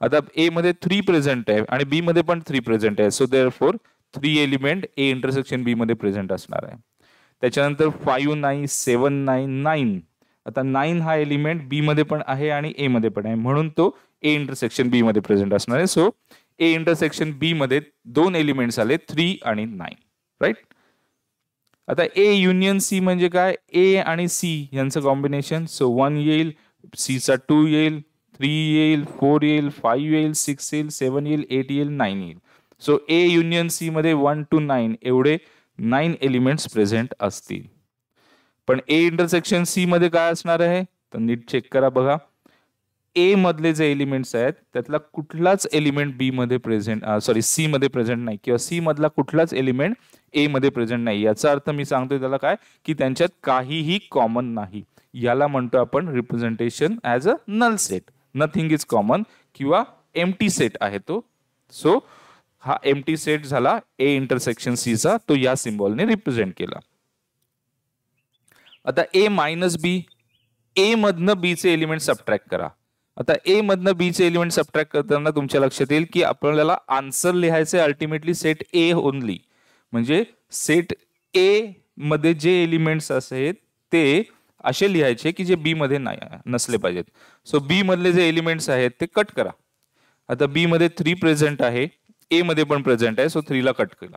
आता ए मध्ये 3 प्रेझेंट आहे आणि बी मध्ये पण 3 प्रेझेंट आहे. So therefore 3 element A intersection B मध्ये प्रेझेंट असणार आहे. त्याच्यानंतर 5 9 7 9 9. आता 9 हा एलिमेंट बी मध्ये पण आहे आणि ए मध्ये पण आहे, म्हणून तो ए इंटरसेक्शन बी मध्ये प्रेझेंट असणार आहे. सो ए इंटरसेक्शन बी मध्ये 2 एलिमेंट्स आले 3 आणि 9, राईट? आता ए युनियन सी म्हणजे काय, ए आणि सी यांचं कॉम्बिनेशन. सो 1 येईल, सी चा 2 येईल, 3 येईल, 4 येईल, 5 येईल, 6 येईल, 7 येईल, 8 येईल, 9 येईल. सो ए युनियन सी मध्ये 1 to 9 एवढे 9 एलिमेंट्स प्रेझेंट असतील. पण ए इंटरसेक्शन सी मध्ये काय असणार आहे, तर नीट चेक करा बघा. ए मधले जे एलिमेंट्स आहेत त्यातला कुठलाच एलिमेंट बी मध्ये प्रेझेंट सी मध्ये प्रेझेंट नाही, किंवा सी मधला कुठलाच एलिमेंट ए मध्ये प्रेझेंट नाही. याचा अर्थ मी सांगतोय त्याला काय, की त्यांच्यात काहीही कॉमन नाही. याला म्हणतो आपण representation as a null set. Nothing is common किंवा एम्प्टी सेट आहे तो. सो हा एम्प्टी सेट झाला ए इंटरसेक्शन सी चा, तो या सिम्बॉलने रिप्रेझेंट केला. आता ए मायनस बी, ए मधनं बी चे एलिमेंट सबट्रॅक्ट करा. आता ए मधनं बी चे एलिमेंट सबट्रॅक्ट करताना तुमच्या लक्षात येईल की आपल्याला आन्सर लिहायचे अल्टिमेटली सेट ए ओनली. म्हणजे सेट ए मध्ये जे एलिमेंट्स आहेत ते असे लिहायचे की जे बी मध्ये नसले पाहिजेत. सो बी मधले जे एलिमेंट्स आहेत ते कट करा. आता बी मध्ये 3 प्रेझेंट आहे, ए मध्ये पण प्रेझेंट आहे, सो 3 ला कट केला.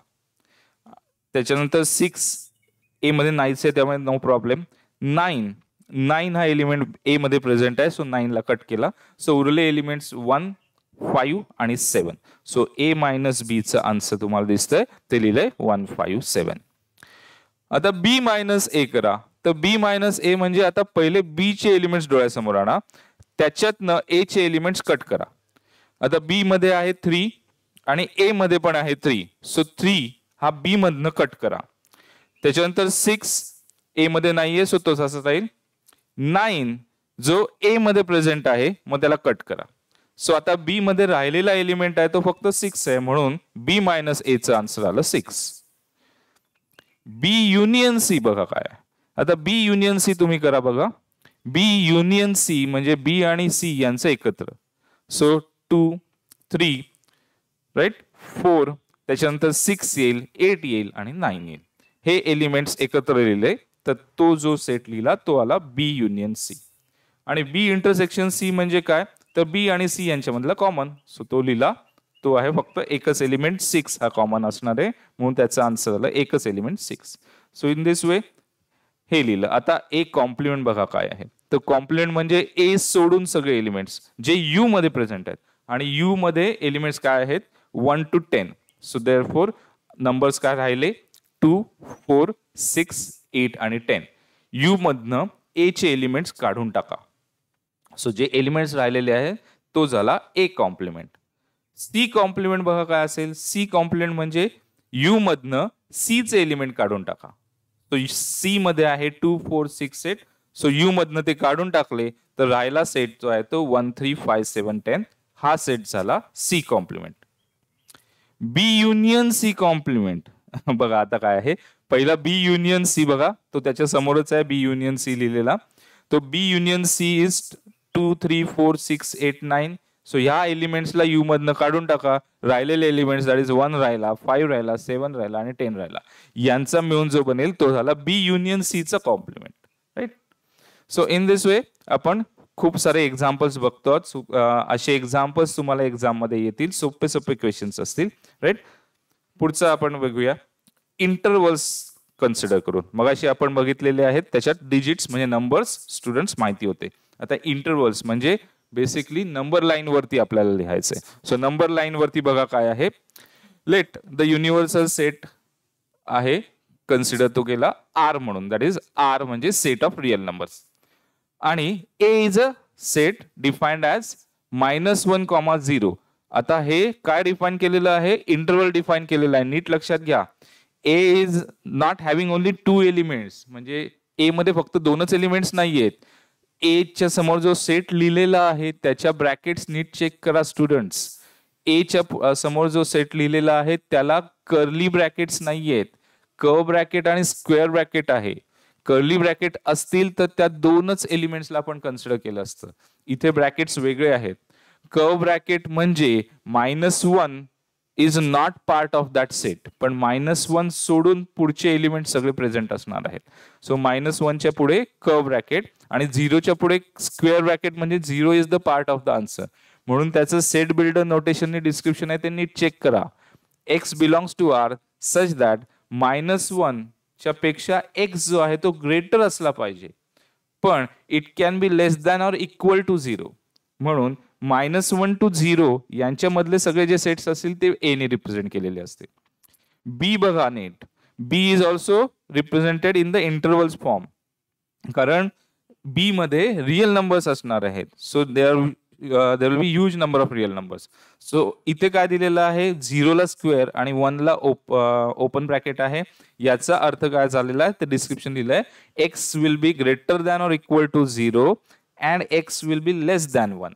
त्याच्यानंतर 6 ए मध्ये नाहीच आहे त्यामुळे नो प्रॉब्लेम. 9 हा एलिमेंट ए मध्ये प्रेझेंट आहे, सो 9 ला कट केला. सो उरले एलिमेंट्स 1, 5 आणि 7. सो ए मायनस बी चं आन्सर तुम्हाला दिसतंय ते लिहिलंय 1, 5, 7. आता बी मायनस ए करा. तर बी मायनस ए म्हणजे आता पहिले बी चे एलिमेंट्स डोळ्यासमोर आणा, त्याच्यातनं ए चे एलिमेंट्स कट करा. आता बी मध्ये आहे 3 आणि ए मध्ये पण आहे 3, सो 3 हा बी मधनं कट करा. त्याच्यानंतर 6 ए मध्ये नाहीये, सो तो असा राहील. 9 जो ए मध्ये प्रेझेंट आहे मग त्याला कट करा. सो आता बी मध्ये राहिलेला एलिमेंट आहे तो फक्त 6 आहे, म्हणून बी मायनस ए चं आन्सर आलं 6. बी युनियन सी बघा काय. आता बी युनियन सी तुम्ही करा बघा. बी युनियन सी म्हणजे बी आणि सी यांचं एकत्र. सो 2, 3 राईट, 4, त्याच्यानंतर 6 येईल, 8 येईल आणि 9 येईल. हे एलिमेंट्स एकत्र लिहिले तर तो जो सेट लिहिला तो आला बी युनियन सी. आणि बी इंटरसेक्शन सी म्हणजे काय, तर बी आणि सी यांच्यामधला कॉमन, सो तो लिहिला. तो आहे फक्त एकच एलिमेंट 6 हा कॉमन असणार आहे, म्हणून त्याचा आन्सर आला एकच एलिमेंट 6. सो इन दिस वे हे लिहिलं. आता ए कॉम्प्लिमेंट बघा काय आहे. तर कॉम्प्लिमेंट म्हणजे ए सोडून सगळे एलिमेंट्स जे यू मध्ये प्रेझेंट आहेत, आणि यू मध्ये एलिमेंट्स काय आहेत 1 to 10. सो देअरफॉर नंबर्स काय राहिले 2, 4, 6, 8 आणि 10. यू मधनं ए चे एलिमेंट्स काढून टाका. सो जे एलिमेंट्स राहिलेले आहेत तो झाला ए कॉम्प्लिमेंट. सी कॉम्प्लिमेंट बघा काय असेल. सी कॉम्प्लिमेंट म्हणजे यू मधनं सी चे एलिमेंट काढून टाका. तो सी मध्ये आहे 2, 4, 6, 8. सो यू मधनं ते काढून टाकले तर राहिला सेट जो आहे तो 1, 3, 5, 7, 10. हा सेट झाला सी कॉम्प्लिमेंट. बी युनियन सी कॉम्प्लिमेंट बघा आता काय आहे. पहिला बी युनियन सी बघा, तो त्याच्या समोरच आहे बी युनियन सी लिहिलेला. तो बी युनियन सी इज 2, 3, 4, 6, 8, 9. सो ह्या एलिमेंट्सला यू मधनं काढून टाका. राहिलेले एलिमेंट्स दॅट इज 1 राहिला, 5 राहिला, 7 राहिला आणि 10 राहिला. यांचा मिळून जो बनेल तो झाला बी युनियन सी चा complement. Right. So in this way आपण खूप सारे एक्झाम्पल्स बघतो. असे एक्झाम्पल्स तुम्हाला एक्झाम मध्ये येतील, सोपे सोपे क्वेश्चन्स असतील. राईट. पुढचं आपण बघूया इंटरवल्स कन्सिडर करून. मगाशी आपण बघितलेले आहेत त्याच्यात डिजिट्स म्हणजे नंबर्स स्टुडंट्स माहिती होते. आता इंटरवल्स म्हणजे बेसिकली नंबर लाईन वरती आपल्याला लिहायचंय. सो नंबर लाईन वरती बघा काय आहे. लेट द युनिव्हर्सल सेट आहे, कन्सिडर तो केला आर म्हणून, दॅट इज आर म्हणजे सेट ऑफ रिअल नंबर्स. आणि A is a set defined as -1, 0. आता हे काय डिफाईन केलेलं आहे, इंटरवल डिफाईन केलेलं आहे. नीट लक्षात घ्या. A is not having only 2 elements, म्हणजे ए मध्ये फक्त 2च एलिमेंट्स नाहीयेत. ए च्या समोर जो सेट लिहिलेला आहे त्याच्या ब्रॅकेट्स नीट चेक करा स्टुडंट्स. ए च्या समोर जो सेट लिहिलेला आहे त्याला कर्ली ब्रॅकेट्स नाहीयेत, कर्व ब्रॅकेट आणि स्क्वेअर ब्रॅकेट आहे. कर्ली ब्रॅकेट असतील तर त्या 2च एलिमेंट्सला आपण कन्सिडर केलं असतं. इथे ब्रॅकेट्स वेगळे आहेत. कर्व ब्रॅकेट म्हणजे -1 is not part of that set, पण -1 सोडून पुढचे एलिमेंट सगळे प्रेझेंट असणार आहेत. सो -1 च्या पुढे कर्व ब्रॅकेट आणि 0 च्या पुढे स्क्वेअर ब्रॅकेट म्हणजे 0 is the part of the answer. म्हणून त्याचं सेट बिल्डर नोटेशन डिस्क्रिप्शन आहे ते नीट चेक करा. X belongs to R such that -1 च्या पेक्षा एक्स जो आहे तो ग्रेटर असला पाहिजे, पण it can be less than or equal to 0. म्हणून -1 to 0 यांच्या मधले सगळे जे सेट्स असतील ते ए ने रिप्रेझेंट केलेले असतील. बी बघा नीट. B is also represented in the intervals form, कारण बी मध्ये रिअल नंबर्स असणार आहेत. So there will be huge number of real numbers. सो इथे काय दिलेलं आहे, 0 ला स्क्वेअर आणि 1 ला ओपन ब्रॅकेट आहे. याचा अर्थ काय झालेला आहे ते डिस्क्रिप्शन दिलंय. X will be greater than or equal to 0 and x will be less than 1.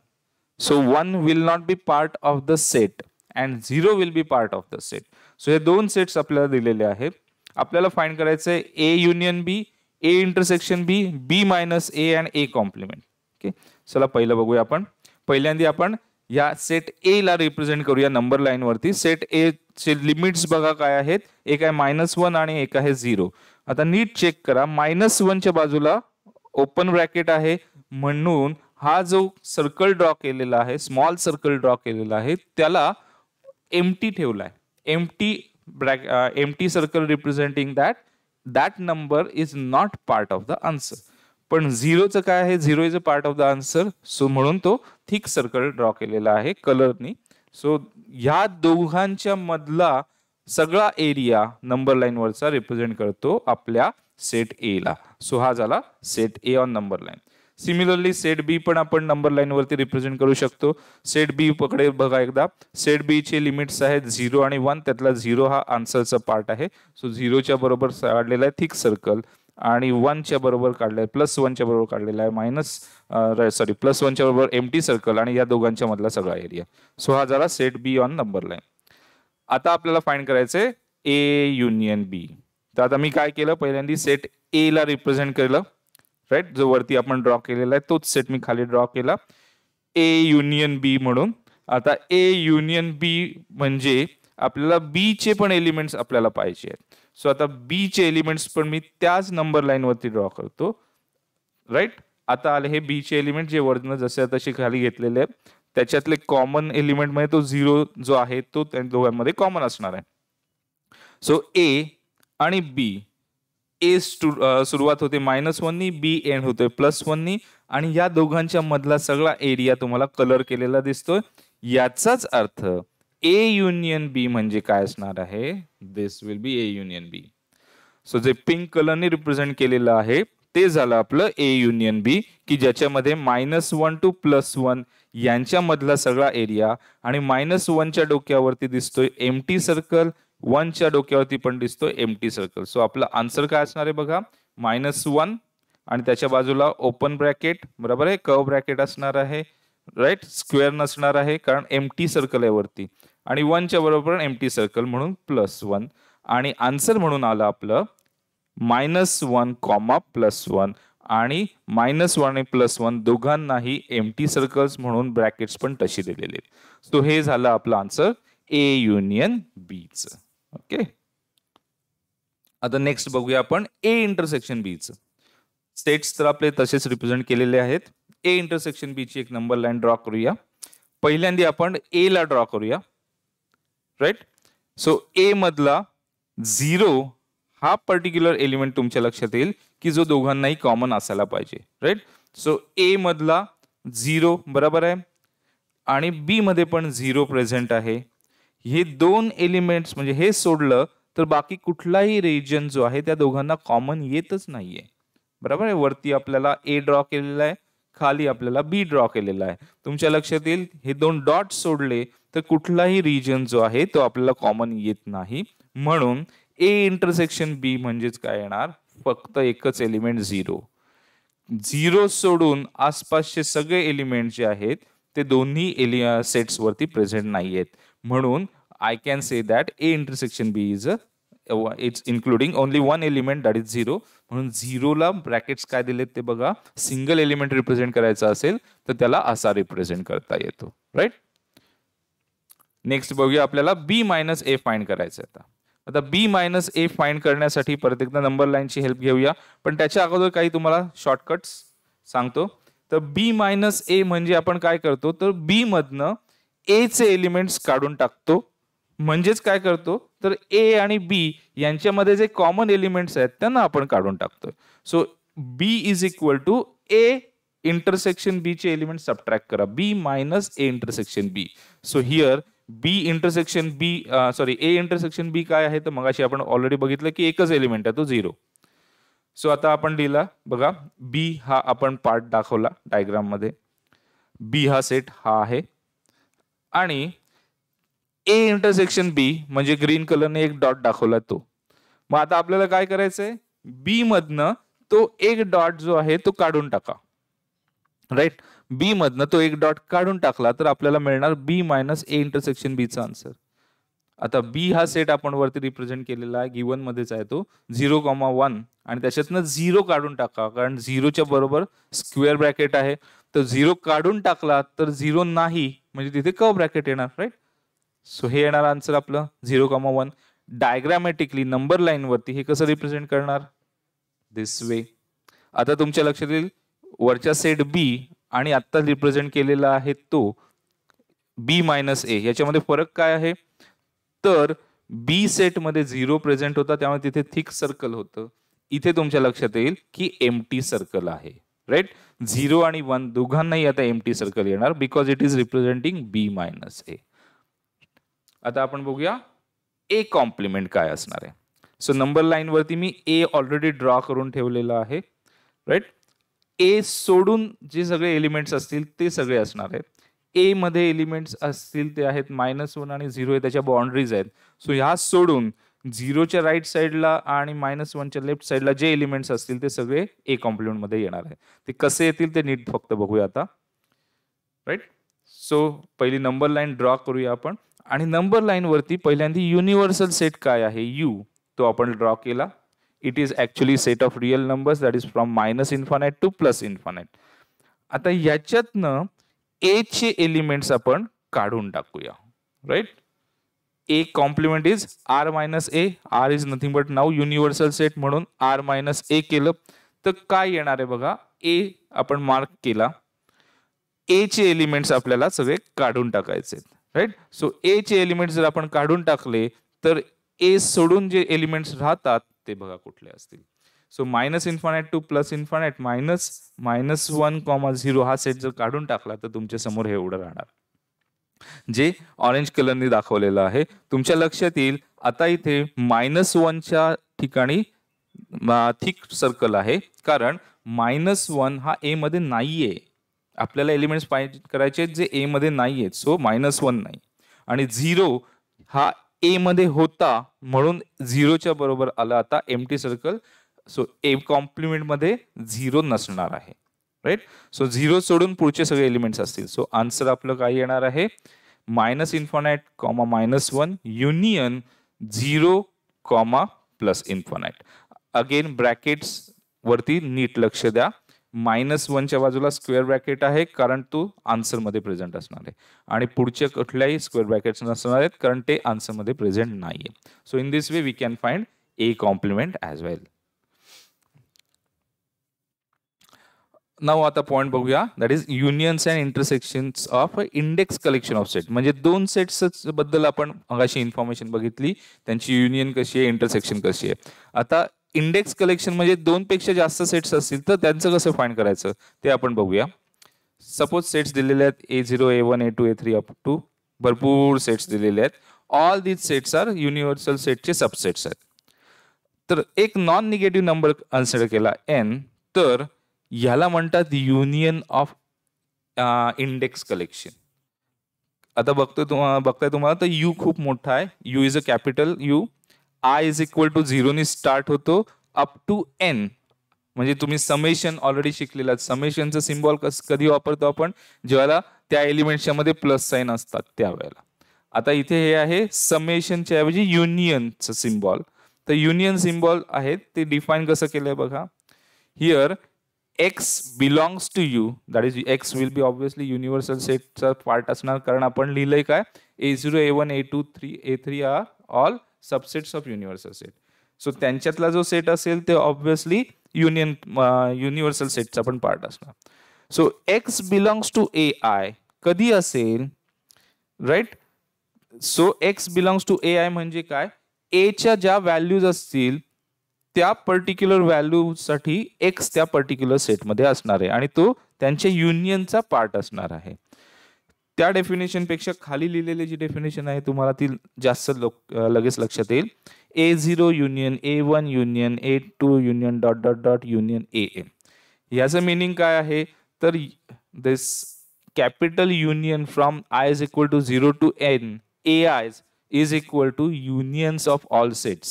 So 1 will not be part of the set and 0 will be part of the set. So हे दोन sets आपल्याला दिलेले आहेत. आपल्याला find करायचं आहे A union B, A intersection B, B minus A and A complement. Okay, चला पहिलं बघूया आपण. पहिल्यांदा आपण या सेट ए ला रिप्रेझेंट करूया नंबर लाईन वरती. सेट ए चे लिमिट्स बघा काय आहेत, एक आहे -1 आणि एक आहे 0. आता नीट चेक करा, -1च्या बाजूला ओपन ब्रॅकेट आहे, म्हणून हा जो सर्कल ड्रॉ केलेला आहे, स्मॉल सर्कल ड्रॉ केलेला आहे, त्याला एम्प्टी ठेवलाय. Empty circle representing that number is not part of the answer. पण 0चं काय आहे, 0 is a part of the answer. So म्हणून तो थिक सर्कल ड्रॉ केलेला आहे कलरनी. सो ह्या दोघांच्या मधला सगळा एरिया नंबर लाईन वरचा रिप्रेझेंट करतो आपल्या सेट ए ला. सो हा झाला set A on number line. Similarly set B पण आपण नंबर लाईन वरती रिप्रेझेंट करू शकतो. सेट बी पकडे बघा एकदा. सेट बी चे लिमिट्स आहेत 0 आणि 1. त्यातला 0 हा आन्सरचा पार्ट आहे. सो 0च्या बरोबर काढलेला आहे थिक सर्कल आणि 1च्या बरोबर काढलाय, +1च्या बरोबर काढलेला आहे +1च्या बरोबर एम्प्टी सर्कल आणि या दोघांच्या मधला सगळा एरिया. सो हा झाला set be on number line. आता आपल्याला फाइंड करायचंय ए युनियन बी. तर आता मी काय केलं, पहिल्यांदा सेट ए ला रिप्रेझेंट केलं, राईट. जो वरती आपण ड्रॉ केलेला आहे तोच सेट मी खाली ड्रॉ केला ए युनियन बी म्हणून. आता ए युनियन बी म्हणजे आपल्याला बी चे पण एलिमेंट्स आपल्याला पाहिजे आहेत. सो आता बी चे एलिमेंट्स पण मी त्याच नंबर लाईन वरती ड्रॉ करतो, राईट. आता आले हे बी चे एलिमेंट जे वरनं जसे तसे खाली घेतलेले आहेत. त्याच्यातले कॉमन एलिमेंट मध्ये तो 0 जो आहे तो त्या दोघांमध्ये कॉमन असणार आहे. सो ए आणि बी, ए सुरुवात होते -1 नी, बी एंड होतोय +1 नी आणि या दोघांच्या मधला सगळा एरिया तुम्हाला कलर केलेला दिसतोय. याचाच अर्थ ए युनियन बी म्हणजे काय असणार आहे, this will be A union B. So जे पिंक कलरने रिप्रेझेंट केलेलं आहे ते झालं आपलं ए युनियन बी, की ज्याच्यामध्ये -1 to +1 यांच्या मधला सगळा एरिया आणि -1च्या डोक्यावरती दिसतोय एम्प्टी सर्कल, 1च्या डोक्यावरती पण दिसतोय एम्प्टी सर्कल. सो आपला आन्सर काय असणार आहे बघा, -1 आणि त्याच्या बाजूला ओपन ब्रॅकेट, बरोबर आहे, कर्व ब्रॅकेट असणार आहे, राईट. स्क्वेअर नसणार आहे कारण एम्प्टी सर्कल आहे वरती आणि 1च्या बरोबर एम्प्टी सर्कल म्हणून +1 आणि आन्सर म्हणून आलं आपलं -1, +1 आणि -1 आणि +1 दोघांनाही एम्प्टी सर्कल्स म्हणून ब्रॅकेट्स पण तशी दिलेले. सो हे झालं आपलं answer A union beach. Okay, आता नेक्स्ट बघूया आपण ए इंटरसेक्शन बीच. सेट्स तर आपले तसेच रिप्रेझेंट केलेले आहेत. ए इंटरसेक्शन बी ची एक नंबर लाईन ड्रॉ करूया. पहिल्यांदा आपण ए ला ड्रॉ करूया, राईट. सो ए मधला 0 हा पर्टिक्युलर एलिमेंट तुमच्या लक्षात येईल की जो दोघांनाही कॉमन असायला पाहिजे, राईट. सो ए मधला 0 बरोबर आहे आणि बी मध्ये पण 0 प्रेझेंट आहे. हे दोन एलिमेंट्स म्हणजे हे सोडलं तर बाकी कुठलाही रिजन जो आहे त्या दोघांना कॉमन येतच नाहीये, बरोबर आहे. वरती आपल्याला ए ड्रॉ केलेला आहे, खाली आपल्याला बी ड्रॉ केलेला आहे. तुमच्या लक्षात येईल हे दोन डॉट सोडले तर कुठलाही रिजन जो आहे तो आपल्याला कॉमन येत नाही. म्हणून ए इंटरसेक्शन बी म्हणजेच काय येणार, फक्त एकच एलिमेंट 0 सोडून आसपासचे सगळे एलिमेंट जे आहेत ते दोन्ही सेट्स वरती प्रेझेंट नाही आहेत. म्हणून I can say that A intersection B is it's including only 1 element that is 0. म्हणून 0 ला ब्रॅकेट्स काय दिलेत ते बघा. सिंगल एलिमेंट रिप्रेझेंट करायचा असेल तर त्याला असा रिप्रेझेंट करता येतो, राईट. नेक्स्ट बघूया, आपल्याला बी मायनस ए फाइंड करायचं आहे. आता बी मायनस ए फाइंड करण्यासाठी परत एकदा नंबर लाईनची हेल्प घेऊया, पण त्याच्या अगोदर काही तुम्हाला शॉर्टकट्स सांगतो. तर बी मायनस ए म्हणजे आपण काय करतो, तर बी मधनं ए चे एलिमेंट्स काढून टाकतो. म्हणजेच काय करतो तर ए आणि बी यांच्यामध्ये जे कॉमन एलिमेंट्स आहेत त्यांना आपण काढून टाकतोय. So B is equal to A intersection B चे एलिमेंट सबट्रॅक्ट करा, B minus A intersection B. So here B intersection B A intersection B काय आहे तर मगाशी आपण ऑलरेडी बघितलं की एकच एलिमेंट आहे तो 0. सो आता आपण लिहिला बघा, बी हा आपण पार्ट दाखवला डायग्राम मध्ये, बी हा सेट हा आहे आणि ए इंटरसेक्शन बी म्हणजे ग्रीन कलरने एक डॉट दाखवला तो. मग आता आपल्याला काय करायचंय, बी मधनं तो एक डॉट जो आहे तो काढून टाका, राईट. बी मधनं तो एक डॉट काढून टाकला तर आपल्याला मिळणार बी मायनस ए इंटरसेक्शन बी चा आन्सर. आता बी हा सेट आपण वरती रिप्रेझेंट केलेला आहे, गिवन मध्येच आहे तो 0,1 आणि त्याच्यातनं 0 काढून टाका, कारण 0च्या बरोबर स्क्वेअर ब्रॅकेट आहे. तर 0 काढून टाकला तर 0 नाही, म्हणजे तिथे कर्व ब्रॅकेट येणार, राईट. सो हे येणार आन्सर आपलं 0,1. डायग्रामॅटिकली नंबर लाईन वरती हे कसं रिप्रेझेंट करणार, दिस वे. आता तुमच्या लक्षात येईल वरच्या सेट बी आणि आता रिप्रेझेंट केलेला आहे तो बी मायनस ए, याच्यामध्ये फरक काय आहे, तर बी सेट मध्ये 0 प्रेझेंट होता त्यामुळे तिथे थिक सर्कल होतं. इथे तुमच्या लक्षात येईल की एम्प्टी सर्कल आहे, राईट. 0 आणि 1 दोघांनाही आता एम्प्टी सर्कल येणार because it is representing B minus A. आता आपण बघूया ए कॉम्प्लिमेंट काय असणार आहे. सो नंबर लाईन वरती मी ए ऑलरेडी ड्रॉ करून ठेवलेला आहे, राईट. ए सोडून जे सगळे एलिमेंट्स असतील ते सगळे असणार आहेत. ए मध्ये एलिमेंट्स असतील ते आहेत -1 आणि 0 आहे, त्याच्या बाउंड्रीज आहेत. सो ह्या सोडून 0च्या राईट साईडला आणि -1च्या लेफ्ट साईडला जे एलिमेंट्स असतील ते सगळे ए कॉम्प्लिमेंट मध्ये येणार आहे. ते कसे येतील ते नीट फक्त बघूया आता, राईट. सो पहिली नंबर लाईन ड्रॉ करूया आपण आणि नंबर लाईन वरती पहिल्यांदा युनिव्हर्सल सेट काय आहे यू, तो आपण ड्रॉ केला. It is actually set of real numbers that is from -infinite to +infinite. आता याच्यातनं ए चे एलिमेंट्स आपण काढून टाकूया, right. A complement is R minus A. R is nothing but now universal set म्हणून आर मायनस ए केलं तर काय येणार आहे बघा, ए आपण मार्क केला. ए चे एलिमेंट्स आपल्याला सगळे काढून टाकायचे, राईट. सो ए चे एलिमेंट्स जर आपण काढून टाकले तर ए सोडून जे एलिमेंट्स राहतात ते बघा कुठले असतील. सो -इन्फानाइट टू +इन्फानाइट -1,0 हा सेट जर काढून टाकला तर तुमच्या समोर हे एवढं राहणार, जे ऑरेंज कलरने दाखवलेलं आहे. तुमच्या लक्षात येईल आता इथे -1च्या ठिकाणी थिक सर्कल आहे, कारण -1 हा ए मध्ये नाहीये. आपल्याला एलिमेंट्स पाहिजे करायचे जे ए मध्ये नाहीयेत, सो -1 नाही. आणि 0 हा ए मध्ये होता म्हणून 0च्या बरोबर आला आता empty circle. So A complement मध्ये 0 नसणार आहे, राईट. सो 0 सोडून पुढचे सगळे एलिमेंट्स असतील. सो आन्सर आपलं काय येणार आहे, -infinite, -1 union 0, +infinite. Again brackets वरती नीट लक्ष द्या. -1च्या बाजूला स्क्वेअर ब्रॅकेट आहे कारण तो आन्सर मध्ये प्रेझेंट असणार आहे आणि पुढच्या कुठल्याही स्क्वेअर ब्रॅकेट्स नसणार आहेत कारण ते आन्सर मध्ये प्रेझेंट नाहीये. So in this way we can find A complement as well. नाव आता पॉइंट बघूया, that is unions and intersections of index collection of set. म्हणजे दोन सेट्स बद्दल आपण अशी इन्फॉर्मेशन बघितली, त्यांची युनियन कशी आहे, इंटरसेक्शन कशी आहे. आता इंडेक्स कलेक्शन म्हणजे 2 पेक्षा जास्त सेट्स असतील तर त्यांचं कसं फाइंड करायचं ते आपण बघूया. सपोज सेट्स दिलेले आहेत A0, A1, A2, A3 up to भरपूर सेट्स दिलेले आहेत. All these sets are universal सेटचे सबसेट्स आहेत. तर एक नॉन निगेटिव्ह नंबर कन्सिडर केला n, तर ह्याला म्हणतात युनियन ऑफ इंडेक्स कलेक्शन. आता बघताय तुम्हाला तर यू खूप मोठा आहे. U is a capital U. I is equal to 0 ने स्टार्ट होतो अप टू n. म्हणजे तुम्ही समेशन ऑलरेडी शिकलेला. समेशनचं सिम्बॉल कधी वापरतो आपण, जेव्हा त्या एलिमेंटच्या मध्ये प्लस साइन असतात त्यावेळेला. आता इथे हे आहे समेशनच्या ऐवजी युनियनचं सिम्बॉल. तर युनियन सिम्बॉल आहे ते डिफाईन कसं केलंय बघा. Here x belongs to u, that is x will be obviously universal set चा पार्ट असणार कारण आपण लिहिलंय काय, A0, A1, A2, A3 are all subsets of universal set. So त्यांच्यातला जो सेट असेल ते ऑब्विसली युनिव्हर्सल सेटचा पण पार्ट असणार. So x belongs to AI कधी असेल, right. So x belongs to AI म्हणजे काय, a च्या ज्या व्हॅल्यूज असतील त्या पर्टिक्युलर व्हॅल्यू साठी x त्या पर्टिक्युलर सेटमध्ये असणार आहे आणि तो त्यांच्या युनियनचा पार्ट असणार आहे. त्या डेफिनेशन पेक्षा खाली लिहिलेली जी डेफिनेशन आहे तुम्हाला ती जास्त लगेच लक्षात येईल. A0 union A1 union A2 union ... union AA. याचं मिनिंग काय आहे, तर this capital union from I is equal to 0 to n AI is equal to unions of all sets,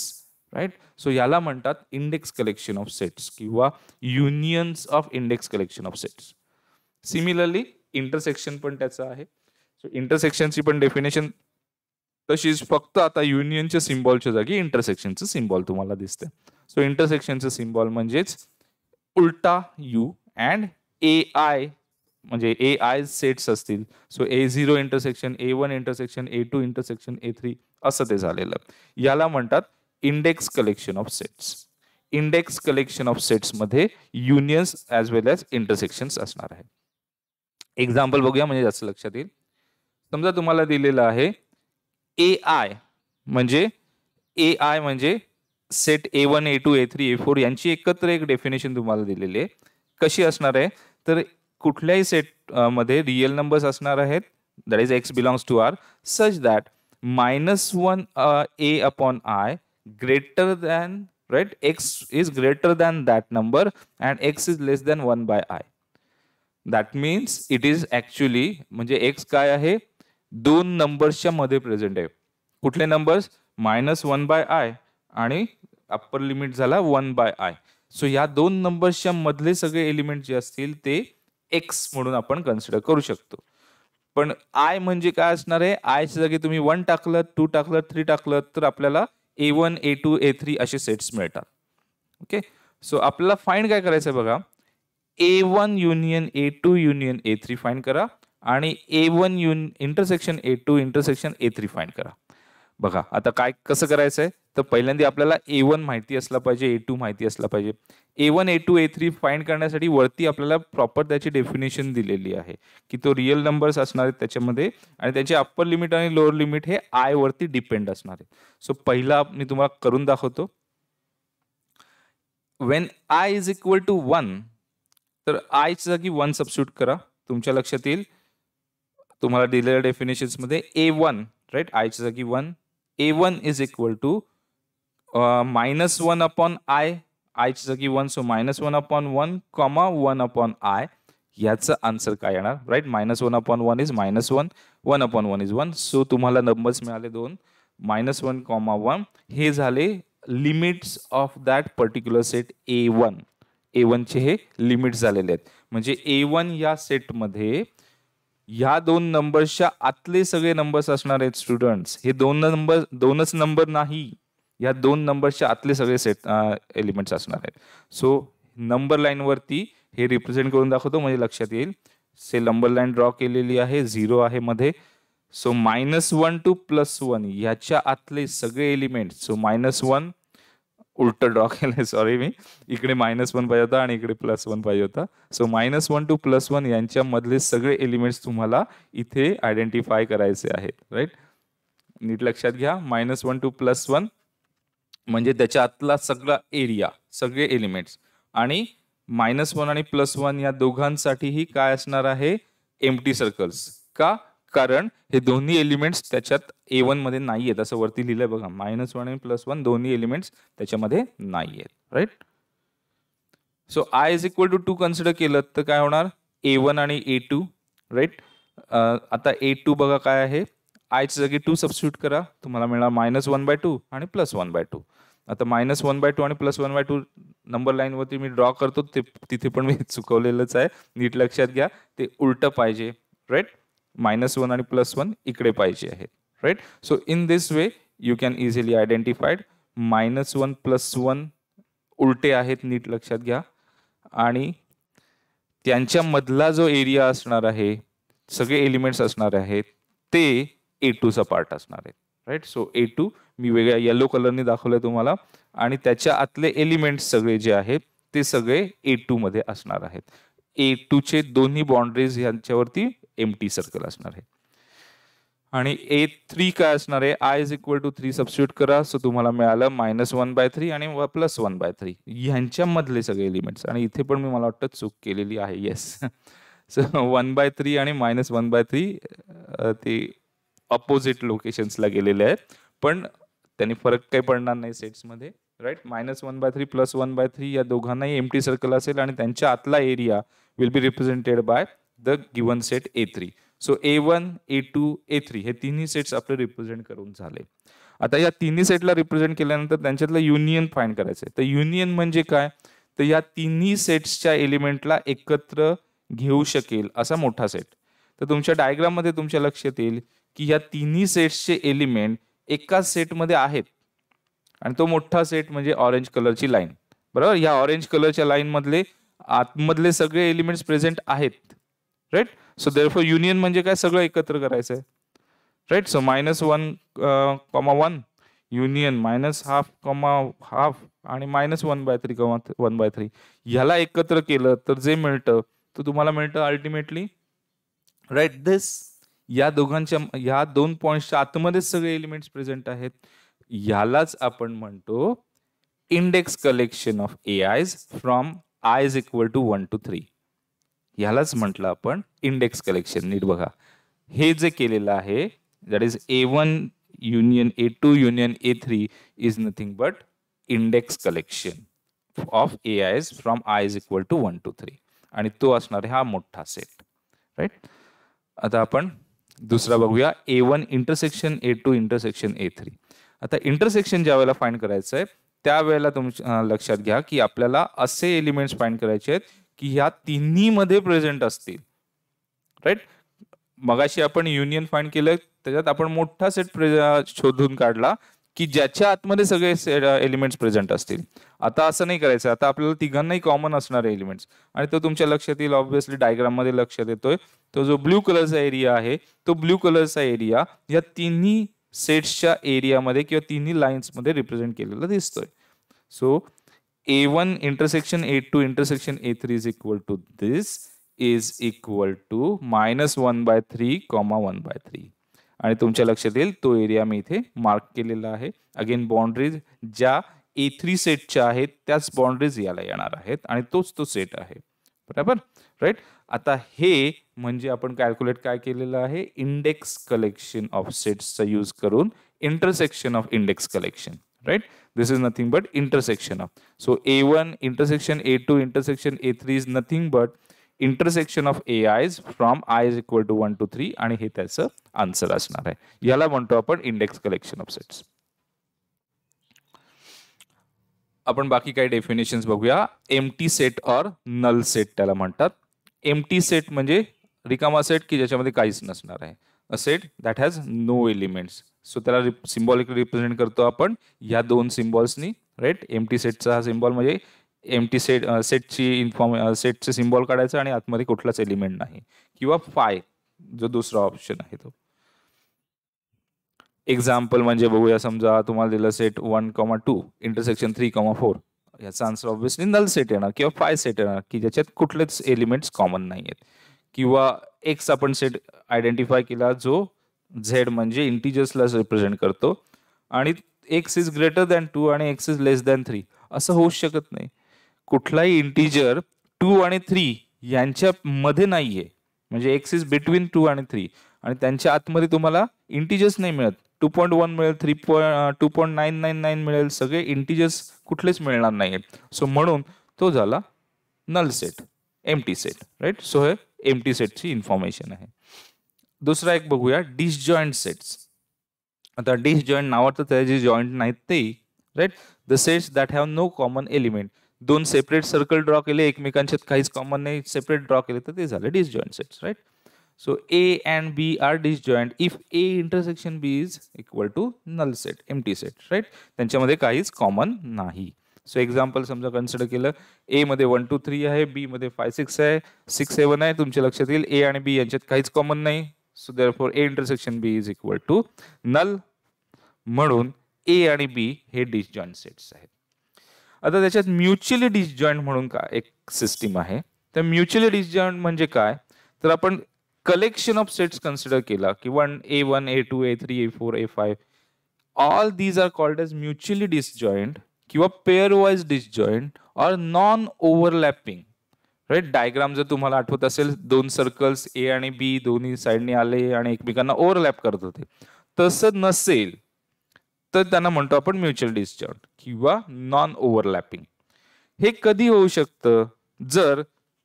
right. So याला म्हणतात इंडेक्स कलेक्शन ऑफ सेट्स किंवा unions of index collection of sets. Similarly intersection पण त्याचं आहे. So इंटरसेक्शनची पण definition तशीच, फक्त आता युनियनच्या सिम्बॉलच्या जागी इंटरसेक्शनचं सिम्बॉल तुम्हाला दिसते. सो इंटरसेक्शनचं सिम्बॉल म्हणजेच उलटा यू अँड ए आय, म्हणजे ए आय सेट्स असतील. So A0 intersection A1 intersection A2 intersection A3 असं ते झालेलं. याला म्हणतात index collection of sets. Index collection of sets मध्ये युनियन्स ॲज वेल ॲज इंटरसेक्शन्स असणार आहे. एक्झाम्पल बघूया म्हणजे जास्त लक्षात येईल. समजा तुम्हाला दिलेलं आहे AI म्हणजे set A1 A2 A3 A4 यांची एकत्र एक डेफिनेशन तुम्हाला दिलेली आहे. कशी असणार आहे तर कुठल्याही सेट मध्ये रिअल नंबर्स असणार आहेत, that is x belongs to R, such that -1 A upon I greater than, right, x is greater than that number and x is less than 1 by I. That means it is actually, म्हणजे x काय आहे, दोन नंबर्सच्या मध्ये present आहे. कुठले numbers, -1 by I आणि upper limit झाला 1 by I. So या दोन नंबर्सच्या मधले सगळे एलिमेंट जे असतील ते x म्हणून आपण कन्सिडर करू शकतो. पण I म्हणजे काय असणार आहे, I च्या जागी तुम्ही 1 टाकलं, 2 टाकलं, 3 टाकलं तर आपल्याला A1 A2 A3 असे सेट्स मिळतात. ओके, सो आपल्याला फाइंड काय करायचं आहे बघा, A1 union A2 union A3 find करा आणि A1 intersection A2 intersection A3 find करा. बघा आता काय कसं करायचं आहे, तर पहिल्यांदा आपल्याला A1 माहिती असला पाहिजे, A2 माहिती असला पाहिजे. A1 A2 A3 फाइंड करण्यासाठी वरती आपल्याला प्रॉपर त्याची डेफिनेशन दिलेली आहे की तो रिअल नंबर्स असणार आहेत त्याच्यामध्ये आणि त्याचे अप्पर लिमिट आणि लोअर लिमिट हे I वरती डिपेंड असणार आहे. सो पहिला मी तुम्हाला करून दाखवतो. When I is equal to 1, तर I च्या जागी 1 सबस्टिट्यूट करा. तुमच्या लक्षात येईल तुम्हाला दिलेल्या डेफिनेशन्स मध्ये A1, राईट, I च्या जागी 1, A1 is equal to -1 upon I च्या जागी 1, so -1 upon 1 comma 1 upon I. याचं आन्सर काय येणार, right, -1 upon 1 is -1, 1 upon 1 is 1. So तुम्हाला नंबर्स मिळाले दोन, -1 कॉमा 1. हे झाले limits of that particular set A1. A1 चे हे लिमिट्स झालेले आहेत. म्हणजे A1 या सेटमध्ये या दोन नंबर्सच्या आतले सगळे नंबर्स असणार आहेत स्टुडंट्स. हे दोनच नंबर नाही, या दोन नंबर्सच्या आतले सगळे सेट एलिमेंट्स असणार आहेत. सो नंबर लाईन वरती हे रिप्रेझेंट करून दाखवतो म्हणजे लक्षात येईल. से नंबर लाईन ड्रॉ केलेली आहे, 0 आहे मध्ये. सो -1 टू +1 याच्या आतले सगळे एलिमेंट, सो -1 उलट ड्रॉ केलंय, सॉरी, मी इकडे -1 पाहिजे होता आणि इकडे +1 पाहिजे होता. सो -1 टू +1 यांच्या मधले सगळे एलिमेंट्स तुम्हाला इथे आयडेंटिफाय करायचे आहेत, राईट. नीट लक्षात घ्या, -1 टू +1 म्हणजे त्याच्या आतला सगळा एरिया, सगळे एलिमेंट्स, आणि -1 आणि +1 या दोघांसाठीही काय असणार आहे, एम्प्टी सर्कल्स. का, कारण हे दोन्ही एलिमेंट्स त्याच्यात A1 मध्ये नाही आहेत, असं वरती लिहिलंय बघा, -1 आणि +1 दोन्ही एलिमेंट्स त्याच्यामध्ये नाही आहेत, right. So I is equal to 2 consider केलं तर काय होणार, A1 आणि A2, राईट. आता A2 बघा काय आहे, I च्या जागी 2 सबस्टिट्यूट करा, तुम्हाला मिळणार -1/2 आणि +1/2. आता -1/2 आणि +1/2 नंबर लाईन वरती मी ड्रॉ करतो, तिथे पण मी चुकवलेलंच आहे, नीट लक्षात घ्या, ते उलट पाहिजे, राईट. -1 आणि +1 इकडे पाहिजे आहेत, right. So in this way you can easily identified. -1 +1 उलटे आहेत, नीट लक्षात घ्या, आणि त्यांच्या मधला जो एरिया असणार आहे, सगळे एलिमेंट्स असणार आहेत, ते A2चा पार्ट असणार आहे, राईट. सो A2 मी वेगळ्या येलो कलरने दाखवलंय तुम्हाला, आणि त्याच्या आतले एलिमेंट्स सगळे जे आहेत ते सगळे A2 मध्ये असणार आहेत. A2 चे दोन्ही बाउंड्रीज यांच्यावरती एम्प्टी सर्कल असणार आहे. आणि A3 काय असणार आहे, I is equal to 3 substitute करा, सो तुम्हाला मिळालं -1/3 आणि +1/3 ह्यांच्या मधले सगळे एलिमेंट्स. आणि इथे पण मी मला वाटतं चूक केलेली आहे, येस. सो 1/3 आणि -1/3 ते अपोजिट लोकेशन्सला गेलेले आहेत, पण त्यांनी फरक काही पडणार नाही सेट्समध्ये, राईट. -1/3 +1/3 या दोघांनाही एम्प्टी सर्कल असेल आणि त्यांच्या आतला area will be represented by the given set A3. So A1 A2 A3 हे तिन्ही सेट्स आपले रिप्रेझेंट करून झाले. आता या तिन्ही सेटला रिप्रेझेंट केल्यानंतर त्यांच्यातलं युनियन फाइंड करायचं आहे. तर युनियन म्हणजे काय, तर या तिन्ही सेट्सच्या एलिमेंटला एकत्र घेऊ शकेल असा मोठा सेट. तर तुमच्या डायग्राममध्ये तुमच्या लक्षात येईल की ह्या तिन्ही सेट्सचे एलिमेंट एकाच सेटमध्ये आहेत आणि तो मोठा सेट म्हणजे ऑरेंज कलरची लाईन. बरोबर, या ऑरेंज कलरच्या लाईन मधले आतमधले सगळे एलिमेंट्स प्रेझेंट आहेत. राईट. सो देअरफॉर युनियन म्हणजे काय, सगळं एकत्र करायचं आहे. राईट. सो -1,1 युनियन -1/2, आणि -1/3, 1/3 ह्याला एकत्र केलं तर जे मिळतं तर तुम्हाला मिळतं अल्टिमेटली. राईट. दिस या दोन पॉइंट्सच्या आतमध्येच सगळे एलिमेंट्स प्रेझेंट आहेत. यालाच आपण म्हणतो index collection of AIs from I is equal to 1 to 3. ह्यालाच म्हटलं आपण इंडेक्स कलेक्शन. नीट बघा, हे जे केलेलं आहे that is A1 union A2 union A3 is nothing but index collection of AIs from I is equal to 1 to 3, आणि तो असणार आहे हा मोठा सेट. राईट. आता आपण दुसरा बघूया, A1 intersection A2 intersection A3. आता इंटरसेक्शन ज्या वेळेला फाइंड करायचं आहे त्यावेळेला तुमच्या लक्षात घ्या की आपल्याला असे एलिमेंट्स फाइंड करायचे आहेत की ह्या तिन्ही मध्ये प्रेझेंट असतील. राईट. मगाशी आपण युनियन फाइंड केलं, त्याच्यात आपण मोठा सेट शोधून काढला की ज्याच्या आतमध्ये सगळे एलिमेंट्स प्रेझेंट असतील. आता असं नाही करायचं, आता आपल्याला तिघांनाही कॉमन असणारे एलिमेंट्स, आणि तो तुमच्या लक्षात येईल ऑब्व्हियसली डायग्राम मध्ये लक्षात येतोय. तो जो ब्ल्यू कलरचा एरिया आहे तो ब्ल्यू कलरचा एरिया या तिन्ही सेट्सच्या एरियामध्ये किंवा तिन्ही लाईन्स मध्ये रिप्रेझेंट केलेला दिसतोय. So A1 intersection A2 intersection A3 is equal to this is equal to -1/3, 1/3. आणि तुमच्या लक्षात येईल तो एरिया मी इथे मार्क केलेला आहे. अगेन बाउंड्रीज ज्या A3 सेटच्या आहेत त्याच बाउंड्रीज याला येणार आहेत आणि तोच तो सेट आहे. बरोबर. राईट. आता हे म्हणजे आपण कॅल्क्युलेट काय केलेलं आहे, इंडेक्स कलेक्शन ऑफ सेट्सचा यूज करून intersection of index collection. Right. This is nothing but intersection of. So A1 intersection A2 intersection A3 is nothing but intersection of AIs from I is equal to 1 to 3, आणि हे त्याचं answer असणार आहे. याला म्हणतो आपण index collection of sets. आपण बाकी काही डेफिनेशन्स बघूया. Empty set or null set त्याला म्हणतात. एम्प्टी सेट म्हणजे रिकामा सेट की ज्याच्यामध्ये काहीच नसणार आहे. A set that has no elements. So त्याला सिम्बॉलिकली रिप्रेझेंट करतो आपण ह्या दोन सिम्बॉल्सनी. राईट. एम्प्टी सेटचा हा सिम्बॉल म्हणजे एम्प्टी सेटचे सिम्बॉल काढायचं आणि आतमध्ये कुठलाच एलिमेंट नाही, किंवा फाय जो दुसरा ऑप्शन आहे तो. एक्झाम्पल म्हणजे बघूया, समजा तुम्हाला दिलं सेट 1,2 इंटरसेक्शन 3,4. याचा आन्सर ऑब्व्हियसली नल सेट येणार किंवा फाय सेट येणार की ज्याच्यात कुठलेच एलिमेंट्स कॉमन नाही आहेत. किंवा एक्स आपण सेट आयडेंटिफाय केला जो झेड म्हणजे इंटिजर्सला रिप्रेझेंट करतो, आणि एक्स इज ग्रेटर दॅन 2 आणि एक्स इज लेस दॅन 3. असं होऊच शकत नाही. कुठलाही इंटिजर 2 आणि 3 यांच्या मध्ये नाहीये, म्हणजे एक्स इज बिटवीन 2 आणि 3, आणि त्यांच्या आतमध्ये तुम्हाला इंटिजर्स नाही मिळत. 2.1 मिळेल, 2.999 मिळेल, सगळे इंटिजर्स कुठलेच मिळणार नाहीत. सो म्हणून तो झाला null set, empty set. Right. So हे एम्प्टी सेटची इन्फॉर्मेशन आहे. दुसरा एक बघूया, डिसजॉइंट सेट्स. आता डिसजॉइंट नावाचं त्याचे जॉईंट नाहीत ते. Right. The sets that have no common element. दोन सेपरेट सर्कल ड्रॉ केले, एकमेकांच्यात काहीच कॉमन नाही, सेपरेट ड्रॉ केले, तर ते झाले disjoint sets. Right. So A and B are disjoint if A intersection B is equal to null set, empty set. Right. त्यांच्यामध्ये काहीच कॉमन नाही. सो एक्झाम्पल समजा कन्सिडर केलं, A मध्ये 1 2 3 आहे, B मध्ये 5 6 आहे, 6 7 आहे. तुमच्या लक्षात येईल A आणि B यांच्यात काहीच कॉमन नाही. So therefore A intersection B is equal to null. म्हणून A आणि B हे डिसजॉइंट सेट्स आहेत. आता त्याच्यात म्युच्युअली डिसजॉइंट म्हणून काय एक सिस्टीम आहे. तर म्युच्युअली डिसजॉइंट म्हणजे काय, तर आपण कलेक्शन ऑफ सेट्स कन्सिडर केला की A1 A2 A3 A4 A5, all these are called as mutually disjoint किंवा पेअर वाइज डिसजॉइंट और नॉन ओव्हरलॅपिंग. राईट. डायग्राम जर तुम्हाला आठवत असेल, दोन सर्कल्स A आणि B दोन्ही साइडने आले आणि एकमेकांना ओव्हरलॅप करत होते, तसं नसेल तर त्यांना म्हणतो आपण म्युच्युअल डिसजॉइंट किंवा नॉन ओव्हरलॅपिंग. हे कधी होऊ शकतं, जर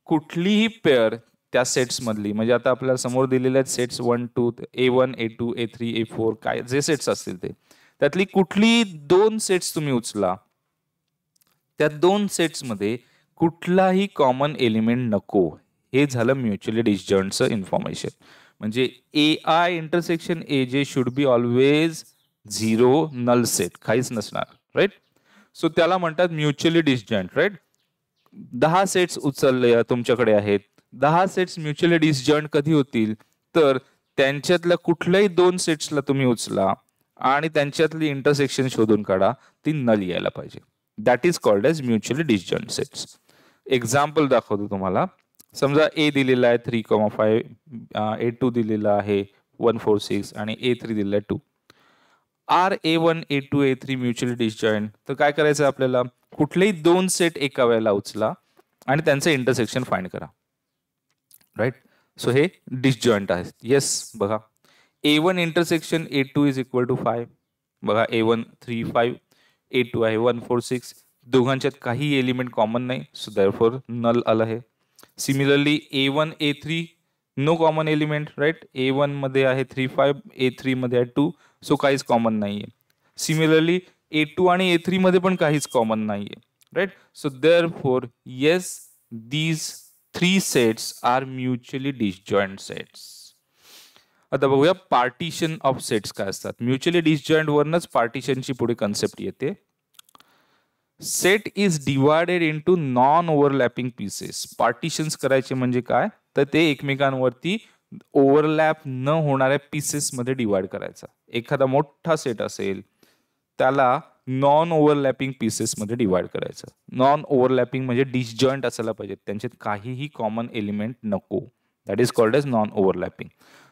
कुठलीही पेअर त्या सेट्स मधली, म्हणजे आता आपल्याला समोर दिलेल्या sets 1 2 A1 A2 A3 A4 काय जे सेट्स असतील ते, त्यातली कुठली दोन सेट्स तुम्ही उचला, त्या दोन सेट्स मध्ये कुठलाही कॉमन एलिमेंट नको, हे झालं म्युच्युअली डिसजॉईंटचं इन्फॉर्मेशन. म्हणजे AI intersection AJ should be always 0 null set, काहीच नसणार, राईट. सो त्याला म्हणतात म्युच्युअली डिसजॉईंट, राईट. 10 सेट्स उचलले तुमच्याकडे आहेत, 10 सेट्स म्युच्युअली डिसजॉईंट कधी होतील, तर त्यांच्यातल्या कुठल्याही 2 सेट्सला तुम्ही उचला आणि त्यांच्यातली इंटरसेक्शन शोधून काढा, ती नल यायला पाहिजे. That is called as mutually disjoint sets. Example दाखवतो तुम्हाला. समजा A दिलेला आहे 3,5, A2 दिलेला आहे 146 आणि A3 दिलेला आहे 2. Are A1 A2 A3 mutually disjoint. तर काय करायचं आपल्याला, कुठलेही 2 सेट एका वेळेला उचला आणि त्यांचं इंटरसेक्शन फाइंड करा, राईट. सो हे डिसजॉईंट आहे. येस, बघा A1 intersection A2 is equal to 5. बघा A1 3,5, A2 आहे 146. दोघांच्यात काही एलिमेंट कॉमन नाही, सो देअरफॉर नल आलं आहे. Similarly A1 A3 no common element, right. A1 मध्ये आहे 3,5, A3 मध्ये आहे 2, सो काहीच कॉमन नाहीये. सिमिलरली A2 आणि A3 मध्ये पण काहीच कॉमन नाहीये, right. So therefore yes, these 3 sets are mutually disjoint sets. आता बघूया पार्टिशन ऑफ सेट्स काय असतात. म्युच्युअली डिसजॉईंट वरनच पार्टिशनची पुढे कन्सेप्ट येते. Set is divided into non overlapping pieces. Partitions करायचे म्हणजे काय, तर ते एकमेकांवरती ओव्हरलॅप न होणाऱ्या पीसेस मध्ये डिवाइड करायचा. एखादा मोठा सेट असेल त्याला नॉन ओव्हरलॅपिंग पीसेस मध्ये डिवाइड करायचं. नॉन ओव्हरलॅपिंग म्हणजे डिसजॉईंट असायला पाहिजे, त्यांच्यात काहीही कॉमन एलिमेंट नको. That is called as non overlapping.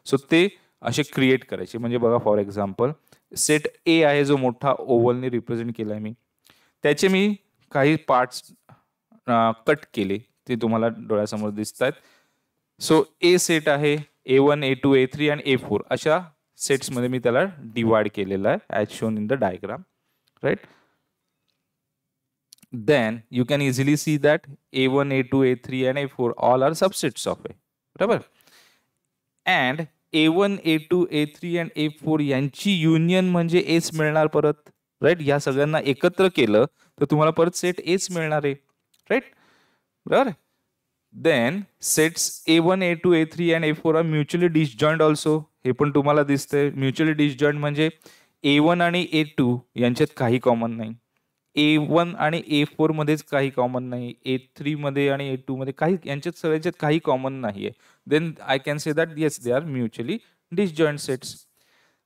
So ते असे क्रिएट करायचे. म्हणजे बघा फॉर एक्झाम्पल सेट A आहे जो मोठा ओव्हलने रिप्रेझेंट केलाय मी, त्याचे मी काही पार्ट्स कट केले, ते तुम्हाला डोळ्यासमोर दिसत आहेत. सो A सेट आहे A1 A2 A3 आणि A4 अशा सेट्स मध्ये मी त्याला डिवाइड केलेला आहे as shown in the diagram, right. Then you can easily see that A1 A2 A3 and A4 all are subsets of A, बरोबर. And A1 A2 A3 and A4 यांची union म्हणजे Aच मिळणार परत, right. या सगळ्यांना एकत्र केलं तर तुम्हाला परत सेट Aच मिळणार आहे, राईट, बरोबर. Then sets A1 A2 A3 and A4 are mutually disjoint also. हे पण तुम्हाला दिसतंय. म्युच्युअली डिसजॉईंट म्हणजे A1 आणि A2 यांच्यात काही कॉमन नाही, A1 आणि A4 मध्येच काही कॉमन नाही, A3 मध्ये आणि A2 मध्ये काही, यांच्यात सगळ्यांच्यात काही कॉमन नाहीये. Then I can say that yes they are mutually disjoint sets.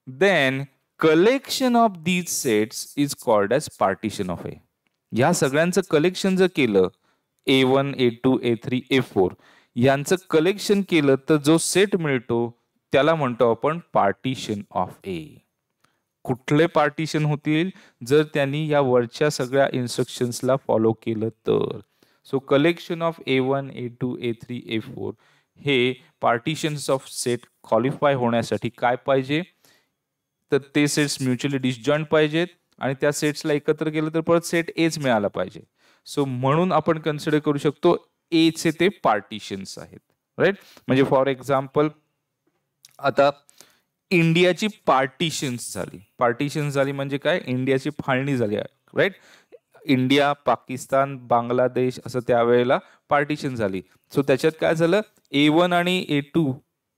Then collection of these sets is called as partition of A. या सगळ्यांचं कलेक्शन जर केलं A1 A2 A3 A4 यांचं कलेक्शन केलं तर जो सेट मिळतो त्याला म्हणतो आपण पार्टिशन ऑफ A. कुठले पार्टिशन होतील, जर त्यांनी या वरच्या सगळ्या इन्स्ट्रक्शन्सला फॉलो केलं तर. So collection of A1 A2 A3 A4 हे पार्टिशन्स ऑफ सेट क्वालिफाय होण्यासाठी काय पाहिजे, तर ते सेट्स म्युच्युअली डिसजॉईंट पाहिजेत आणि त्या सेट्सला एकत्र केलं तर परत सेट Aच मिळाला पाहिजे. सो म्हणून आपण कन्सिडर करू शकतो A चे ते पार्टिशन्स आहेत, राईट. म्हणजे फॉर एक्झाम्पल आता इंडियाची पार्टिशन्स झाली. पार्टिशन्स झाली म्हणजे काय, इंडियाची फाळणी झाली, राईट. इंडिया, पाकिस्तान, बांगलादेश असं त्यावेळेला पार्टिशन झाली. सो त्याच्यात काय झालं, A1 आणि A2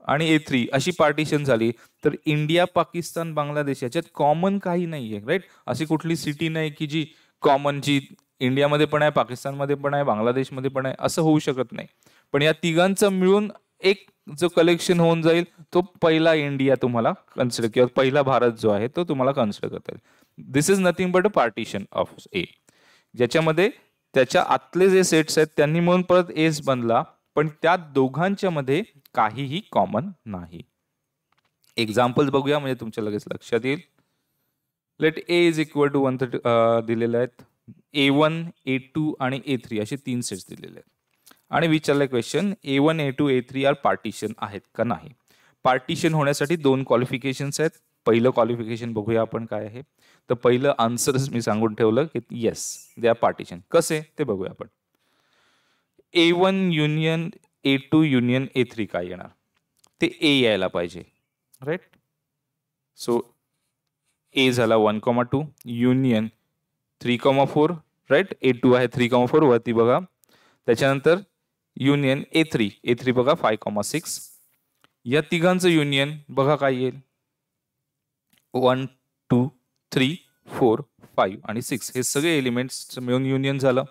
आणि A3 अशी पार्टिशन झाली. तर इंडिया, पाकिस्तान, बांगलादेश याच्यात कॉमन काही नाहीये, राईट. अशी कुठली सिटी नाही की जी कॉमन, जी इंडियामध्ये पण आहे, पाकिस्तानमध्ये पण आहे, बांगलादेशमध्ये पण आहे, असं होऊ शकत नाही. पण या तिघांचं मिळून एक जो कलेक्शन होऊन जाईल तो पहिला इंडिया तुम्हाला कन्सिडर, किंवा पहिला भारत जो आहे तो तुम्हाला कन्सिडर करता येईल. This is nothing but a partition of A, ज्याच्यामध्ये त्याच्या आतले जे सेट्स आहेत त्यांनी म्हणून परत एस बनला, पण त्या दोघांच्या मध्ये काहीही कॉमन नाही. एक्झाम्पल्स बघूया म्हणजे तुमच्या लगेच लक्षात येईल. Let A is equal to 130 दिलेले आहेत. A1 A2 आणि A3 असे 3 सेट्स दिलेले आहेत आणि विचारलाय question A1 A2 A3 R partition आहेत का नाही. पार्टिशन होण्यासाठी 2 क्वालिफिकेशन्स आहेत. पहिलं क्वालिफिकेशन बघूया आपण काय आहे. तर पहिलं आन्सरच मी सांगून ठेवलं की येस दे आर पार्टिशन. कसे ते बघूया आपण. A1 union A2 union A3 काय येणार, ते A यायला पाहिजे, राईट. सो A झाला 1,2 युनियन 3,4, राईट. A2 आहे 3,4 वरती बघा. त्याच्यानंतर युनियन A3 बघा 5,6. या तिघांचं युनियन बघा काय येईल 1 2 3 4 5 आणि 6 हे सगळे एलिमेंट्स मिळून युनियन झालं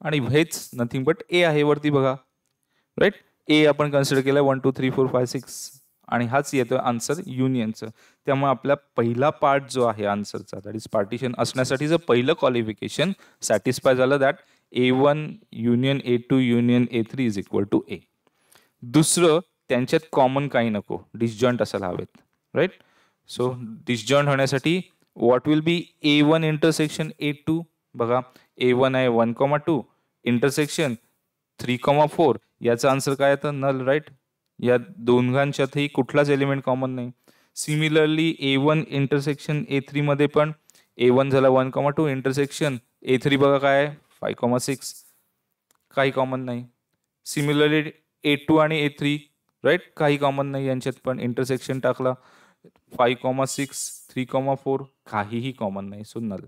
आणि हेच नथिंग बट ए आहे वरती बघा राईट. ए आपण कन्सिडर केलं 1 2 3 4 5 6 आणि हाच येतो आन्सर युनियनचं. त्यामुळे आपला पहिला पार्ट जो आहे आन्सरचा दॅट इज पार्टिशन असण्यासाठीचं पहिलं क्वालिफिकेशन सॅटिस्फाय झालं that A1 union A2 union A3 is equal to A. दुसरं त्यांच्यात कॉमन काही नको डिसजॉईंट असायला हवेत राईट. सो डिसजॉईंट होण्यासाठी what will be A1 intersection A2 बघा A1 आहे 1,2 इंटरसेक्शन 3,4 याचा आन्सर काय येतं नल राईट. या दोघांच्यातही कुठलाच एलिमेंट कॉमन नाही. सिमिलरली A1 इंटरसेक्शन A3 मध्ये पण A1 झाला 1,2 इंटरसेक्शन A3 बघा काय आहे 5,6 काही कॉमन नाही. सिमिलरली A2 आणि A3 राईट काही कॉमन नाही यांच्यात पण इंटरसेक्शन टाकला 5,6 3,4 काहीही कॉमन नाही. So null.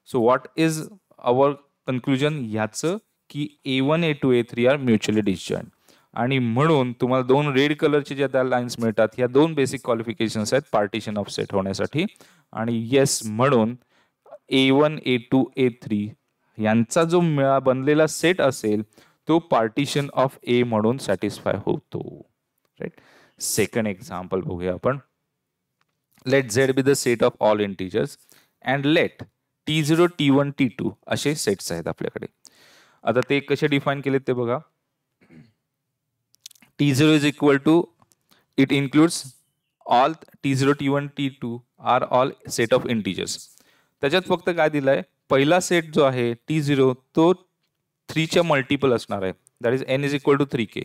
So what is our conclusion ह्याचं की A1 A2 A3 R mutually disjoint. आणि म्हणून तुम्हाला दोन रेड कलरचे ज्या त्या लाईन्स मिळतात ह्या दोन बेसिक क्वालिफिकेशन्स आहेत पार्टिशन ऑफ सेट होण्यासाठी. आणि येस म्हणून A1 A2 A3 यांचा जो बनलेला सेट असेल तो पार्टिशन ऑफ ए म्हणून सॅटिस्फाय होतो राईट. सेकंड एक्झाम्पल बघूया आपण. Let Z be the set of all integers and let T0 T1 T2 असे सेट्स आहेत आपल्याकडे. आता ते कसे डिफाईन केलेत ते बघा. T0 is equal to it includes all T0 T1 T2 are all set of integers. त्याच्यात फक्त काय दिलंय पहिला सेट जो आहे T0 तो 3 च्या मल्टिपल असणार आहे that is n is equal to 3k.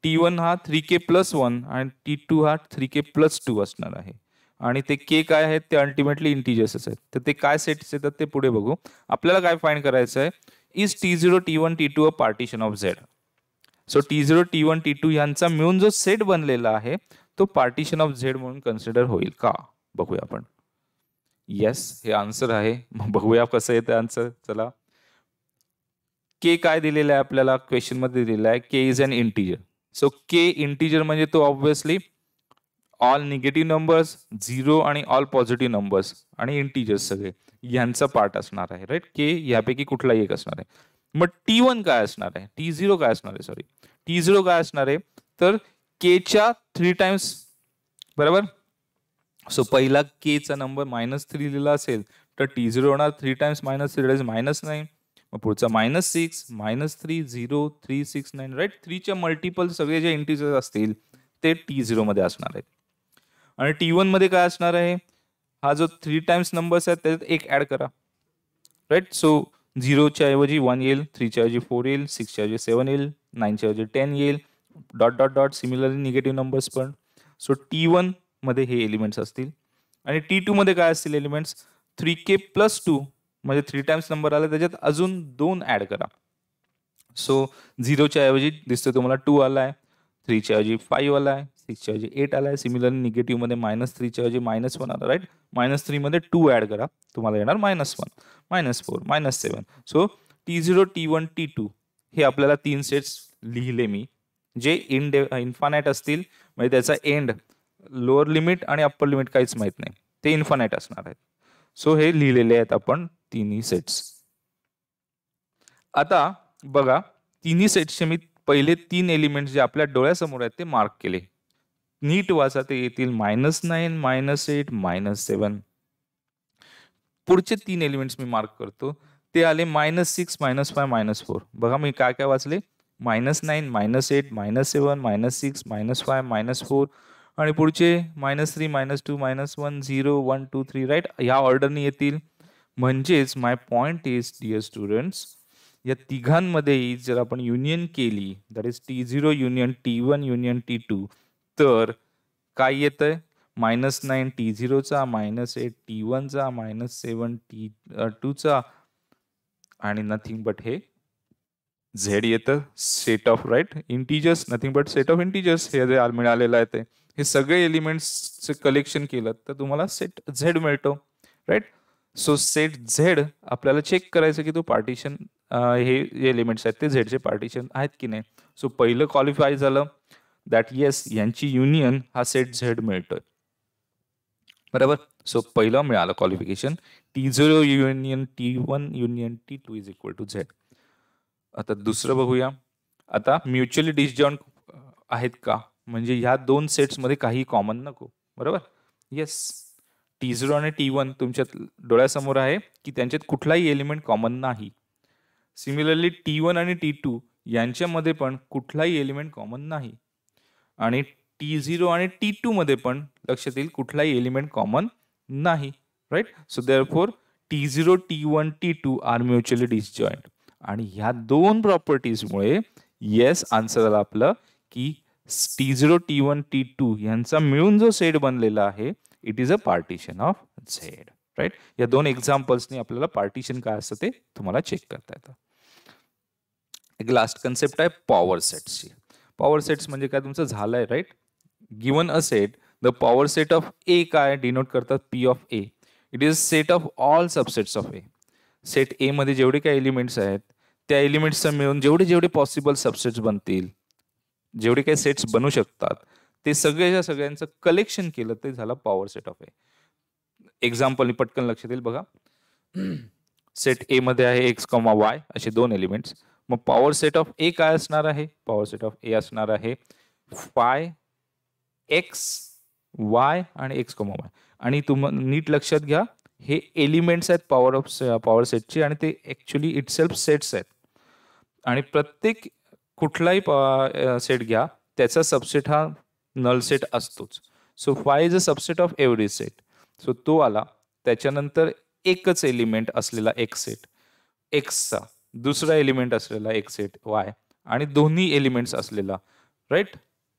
T1 हा 3k प्लस 1 आणि T2 हा 3k प्लस 2 असणार आहे आणि ते k काय आहेत ते अल्टिमेटली इंटिजर्सच आहेत. तर ते काय सेट्स येतात ते पुढे बघू. आपल्याला काय फाइंड करायचं आहे is T0 T1 T2 a partition of Z. So T0 T1 T2 यांचा मिळून जो सेट बनलेला आहे तो पार्टिशन ऑफ Z म्हणून कन्सिडर होईल का बघूया आपण. येस हे आन्सर आहे. बघूया कसं येतं आन्सर. चला के काय दिलेलं आहे आपल्याला क्वेश्चन मध्ये दिलेलं आहे K is an integer. So K integer म्हणजे तो ऑब्व्हियसली ऑल निगेटिव्ह नंबर्स 0 आणि ऑल पॉझिटिव्ह नंबर्स आणि इंटिजर्स सगळे यांचा पार्ट असणार आहे राईट. के यापैकी कुठलाही एक असणार आहे. मग T1 काय असणार आहे T0 काय असणार आहे सॉरी T0 काय असणार आहे तर के च्या 3 टाइम्स बरोबर. सो पहिला के चा नंबर -3 लिहिला असेल तर T0 होणार 3 टाइम्स -3 -9. मग पुढचा -6 -3 0 3 6 9 राईट. 3 च्या मल्टिपल सगळे जे इंटिजर्स असतील ते T0 मध्ये असणार आहेत. आणि T1 मध्ये काय असणार आहे हा जो 3 टाइम्स नंबर्स आहेत त्याच्यात एक ऍड करा राईट. सो 0 च्या ऐवजी 1 येईल 3 च्या ऐवजी 4 येईल 6 च्या ऐवजी 7 येईल 9 च्या ऐवजी 10 येईल dot dot dot. Similarly negative numbers पण. सो T1 मध्ये हे एलिमेंट्स असतील आणि T2 मध्ये काय असतील एलिमेंट्स 3k प्लस 2 म्हणजे 3 टाइम्स नंबर आला त्याच्यात अजून 2 ऍड करा. सो 0 च्या ऐवजी दिसतोय तुम्हाला 2 आलाय 3 च्या ऐवजी 5 आलाय 6 च्या ऐवजी 8 आलाय. सिमिलरली निगेटिव्ह मध्ये -3 च्या ऐवजी -1 आला राईट. -3 मध्ये 2 ऍड करा तुम्हाला येणार -1 -4 -7. सो T0 T1 T2 हे आपल्याला 3 सेट्स लिहिले मी जे इन्फानाइट असतील म्हणजे त्याचा एंड लोअर लिमिट आणि अप्पर लिमिट काहीच माहित नाही ते इन्फानाइट असणार आहेत. सो हे लिहिलेले आहेत आपण तिन्ही सेट्स. आता बघा तिन्ही सेट्सचे मी पहिले 3 एलिमेंट्स जे आपल्या डोळ्यासमोर आहेत ते मार्क केले. नीट वाचा ते येतील -9 -8 -7. पुढचे 3 एलिमेंट्स मी मार्क करतो ते आले -6 -5 -4. बघा मी काय काय वाचले -9 -8 -7 -6 -5 -4 आणि पुढचे -3 -2 -1 0 1 2 3 राईट ह्या ऑर्डरने येतील. म्हणजेच माय पॉइंट इज डिअर स्टुडंट्स या तिघांमध्ये जर आपण युनियन केली that is T0 union T1 union T2 तर काय येतंय -9 T0 चा -8 T1 चा -7 T2 चा आणि नथिंग बट हे Z येतं set of right integers nothing but set of integers हे जे मिळालेलं आहे ते हे सगळे एलिमेंट्सचे कलेक्शन केलं तर तुम्हाला सेट Z मिळतो राईट. सो सेट Z आपल्याला चेक करायचं की तो पार्टिशन हे जे एलिमेंट्स आहेत ते झेडचे पार्टिशन आहेत की नाही. सो पहिलं क्वालिफाय झालं दॅट येस यांची युनियन हा सेट झेड मिळतोय. बरोबर. सो पहिलं मिळालं qualification, T0 union T1 union T2 is equal to Z. आता दुसरं बघूया. आता म्युच्युअली डिसजॉईंट आहेत का, म्हणजे ह्या दोन सेट्समध्ये काही कॉमन नको. बरोबर. येस, T0 आणि T1 तुमच्या डोळ्यासमोर आहे की त्यांच्यात कुठलाही एलिमेंट कॉमन नाही. सिमिलरली T1 आणि T2 यांच्यामध्ये पण कुठलाही एलिमेंट कॉमन नाही. आणि T0 आणि T2 मध्ये पण लक्षात येईल कुठलाही एलिमेंट कॉमन नाही. Right. So therefore T0, T1, T2 are mutually disjoint. आणि ह्या दोन प्रॉपर्टीजमुळे येस आन्सर आला आपलं की T0, T1, T2 यांचा मिळून जो सेट बनलेला आहे it is a partition of Z. Right. या दोन एक्झाम्पल्सनी आपल्याला पार्टिशन काय असतं ते तुम्हाला चेक करता येतं. एक लास्ट कन्सेप्ट आहे पॉवर सेट्सची. पॉवर सेट्स म्हणजे काय तुमचं झालंय. Right. Given a set, the power set of A काय डिनोट करतात P of A. It is set of all subsets of A. Set A मध्ये जेवढे काही एलिमेंट्स आहेत त्या एलिमेंट्सचा मिळून जेवढे जेवढे पॉसिबल सबसेट्स बनतील, जेवढे काही सेट्स बनू शकतात ते सगळ्यांचं कलेक्शन केलं ते झालं power set of A. Example पटकन लक्षात येईल बघा. सेट ए मध्ये आहे एक्स कॉमा वाय असे दोन एलिमेंट्स. मग पॉवर सेट ऑफ ए काय असणार आहे, पॉवर सेट ऑफ ए असणार आहे फाय एक्स वाय आणि एक्स कॉमा वाय. आणि नीट लक्षात घ्या हे एलिमेंट्स आहेत पॉवर सेटचे आणि ते ऍक्च्युली इटसेल्फ सेट्स आहेत. आणि प्रत्येक कुठलाही सेट घ्या त्याचा सबसेट हा नल सेट असतोच. So five is a subset of every set. So तो आला. त्याच्यानंतर एकच एलिमेंट असलेला एक सेट एक्सचा, दुसरा एलिमेंट असलेला एक सेट वाय आणि दोन्ही एलिमेंट्स असलेला. राईट.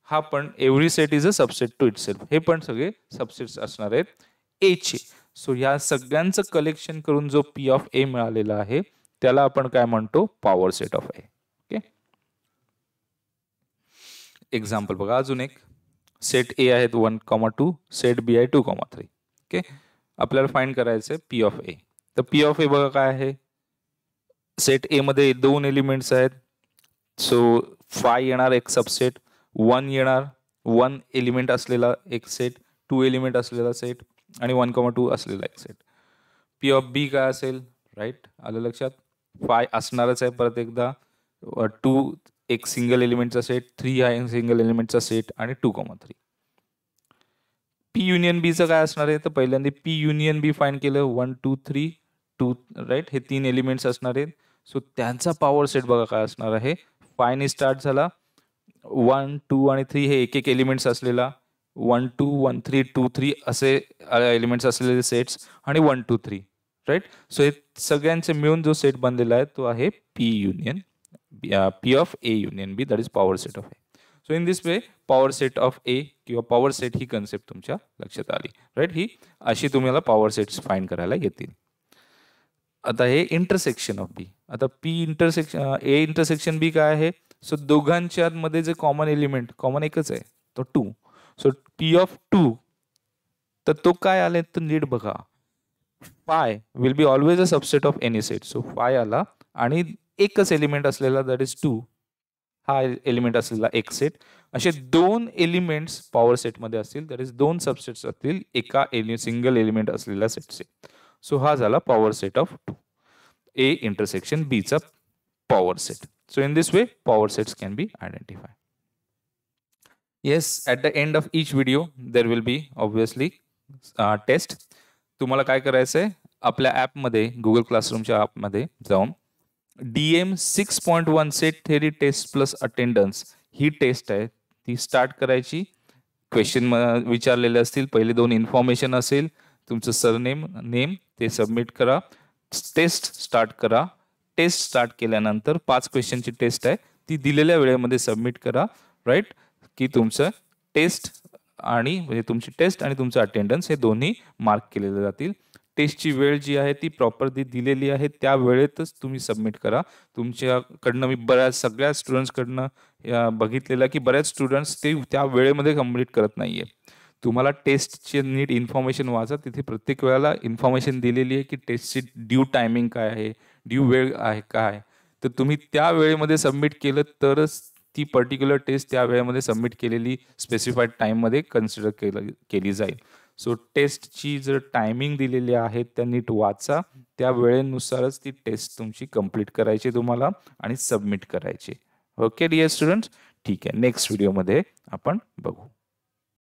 हा पण every set is a subset to itself. हे पण सगळे सबसेट्स असणार आहेत ए चे. सो या सगळ्यांचं कलेक्शन करून जो पी ऑफ ए मिळालेला आहे त्याला आपण काय म्हणतो, power set of A. Okay. Example बघा अजून एक. सेट ए आहेत 1,2, सेट बी आहे 2,3. ओके. आपल्याला फाइंड करायचं आहे पी ऑफ ए. तर पी ऑफ ए बघा काय आहे. सेट ए मध्ये दोन एलिमेंट्स आहेत. सो फाय येणार एक सबसेट, 1 येणार 1 एलिमेंट असलेला एक सेट, 2 एलिमेंट असलेला सेट आणि 1,2 असलेला एक सेट. पी ऑफ बी काय असेल. राईट. आलं लक्षात. फाय असणारच आहे परत एकदा, 2 एक सिंगल एलिमेंटचा सेट, 3 हा सिंगल एलिमेंटचा सेट आणि 2,3. पी युनियन बीचं काय असणार आहे, तर पहिल्यांदा पी युनियन बी फाइंड केलं. 1 2 3 2. राईट. हे 3 एलिमेंट्स असणार आहेत. सो त्यांचा पॉवर सेट बघा काय असणार आहे. फायने स्टार्ट झाला 1 2 आणि 3 हे एक एक एलिमेंट्स असलेला 1 2 1 3 2 3 असे एलिमेंट्स असलेले सेट्स आणि 1 2 3. राईट. सो हे सगळ्यांचे मिळून जो सेट बनलेला आहे तो आहे P union P of A union B, that is power set of A. So in this way power set of A किंवा पॉवर सेट ही कन्सेप्ट तुमच्या लक्षात आली. राईट. ही अशी तुम्हाला पॉवर सेट्स फाइंड करायला येतील. आता हे इंटरसेक्शन ऑफ बी. आता P intersection A intersection B काय आहे. सो दोघांच्या मध्ये जे कॉमन एलिमेंट कॉमन एकच आहे तो 2. सो पी ऑफ 2 तर तो काय आले तर नीट बघा. Five will be always a subset of any set. So five आला आणि एकच एलिमेंट असलेला दॅट इज 2 हा एलिमेंट असलेला एक सेट. असे दोन एलिमेंट्स पॉवर सेटमध्ये असतील, दॅट इज दोन सबसेट्स असतील एका सिंगल एलिमेंट असलेल्या सेटचे. सो हा झाला power set of 2. A intersection B चा power set. So in this way power sets can be identified. Yes, at the end of each video there will be obviously test. तुम्हाला काय करायचं आहे, आपल्या ॲपमध्ये गुगल क्लासरूमच्या ॲपमध्ये जाऊन DM 6.1 set theory test plus attendance ही टेस्ट आहे ती स्टार्ट करायची. क्वेश्चन विचारलेले असतील, पहिले 2 इन्फॉर्मेशन असेल, तुमचं सरनेम नेम ते सबमिट करा, टेस्ट स्टार्ट करा. टेस्ट स्टार्ट केल्यानंतर 5 क्वेश्चनची टेस्ट आहे ती दिलेल्या वेळेमध्ये सबमिट करा. राईट. की तुमचं टेस्ट आणि म्हणजे तुमची टेस्ट आणि तुमचं अटेंडन्स हे दोन्ही मार्क केलेले जातील. टेस्टची वेळ जी आहे ती प्रॉपर दिलेली आहे त्या वेळेतच तुम्ही सबमिट करा. तुमच्याकडनं मी सगळ्या स्टुडंट्सकडनं बघितलेलं की बऱ्याच स्टुडंट्स ते त्या वेळेमध्ये कंप्लीट करत नाहीये. तुम्हाला टेस्टचे नीट इन्फॉर्मेशन वाचा. तिथे प्रत्येक वेळेला इन्फॉर्मेशन दिलेली आहे की टेस्टची ड्यू टायमिंग काय आहे, ड्यू वेळ आहे काय. तर तुम्ही त्या वेळेमध्ये सबमिट केलं तरच ती पर्टिक्युलर टेस्ट त्या वेळेमध्ये सबमिट केलेली स्पेसिफाईड टाईममध्ये कन्सिडर केली जाईल. सो टेस्टची जर टायमिंग दिलेली आहे त्या नीट वाचा, त्या वेळेनुसारच ती टेस्ट तुमची कंप्लीट करायची तुम्हाला आणि सबमिट करायची. ओके डिअर स्टुडंट्स, ठीक आहे. नेक्स्ट व्हिडिओमध्ये आपण बघू.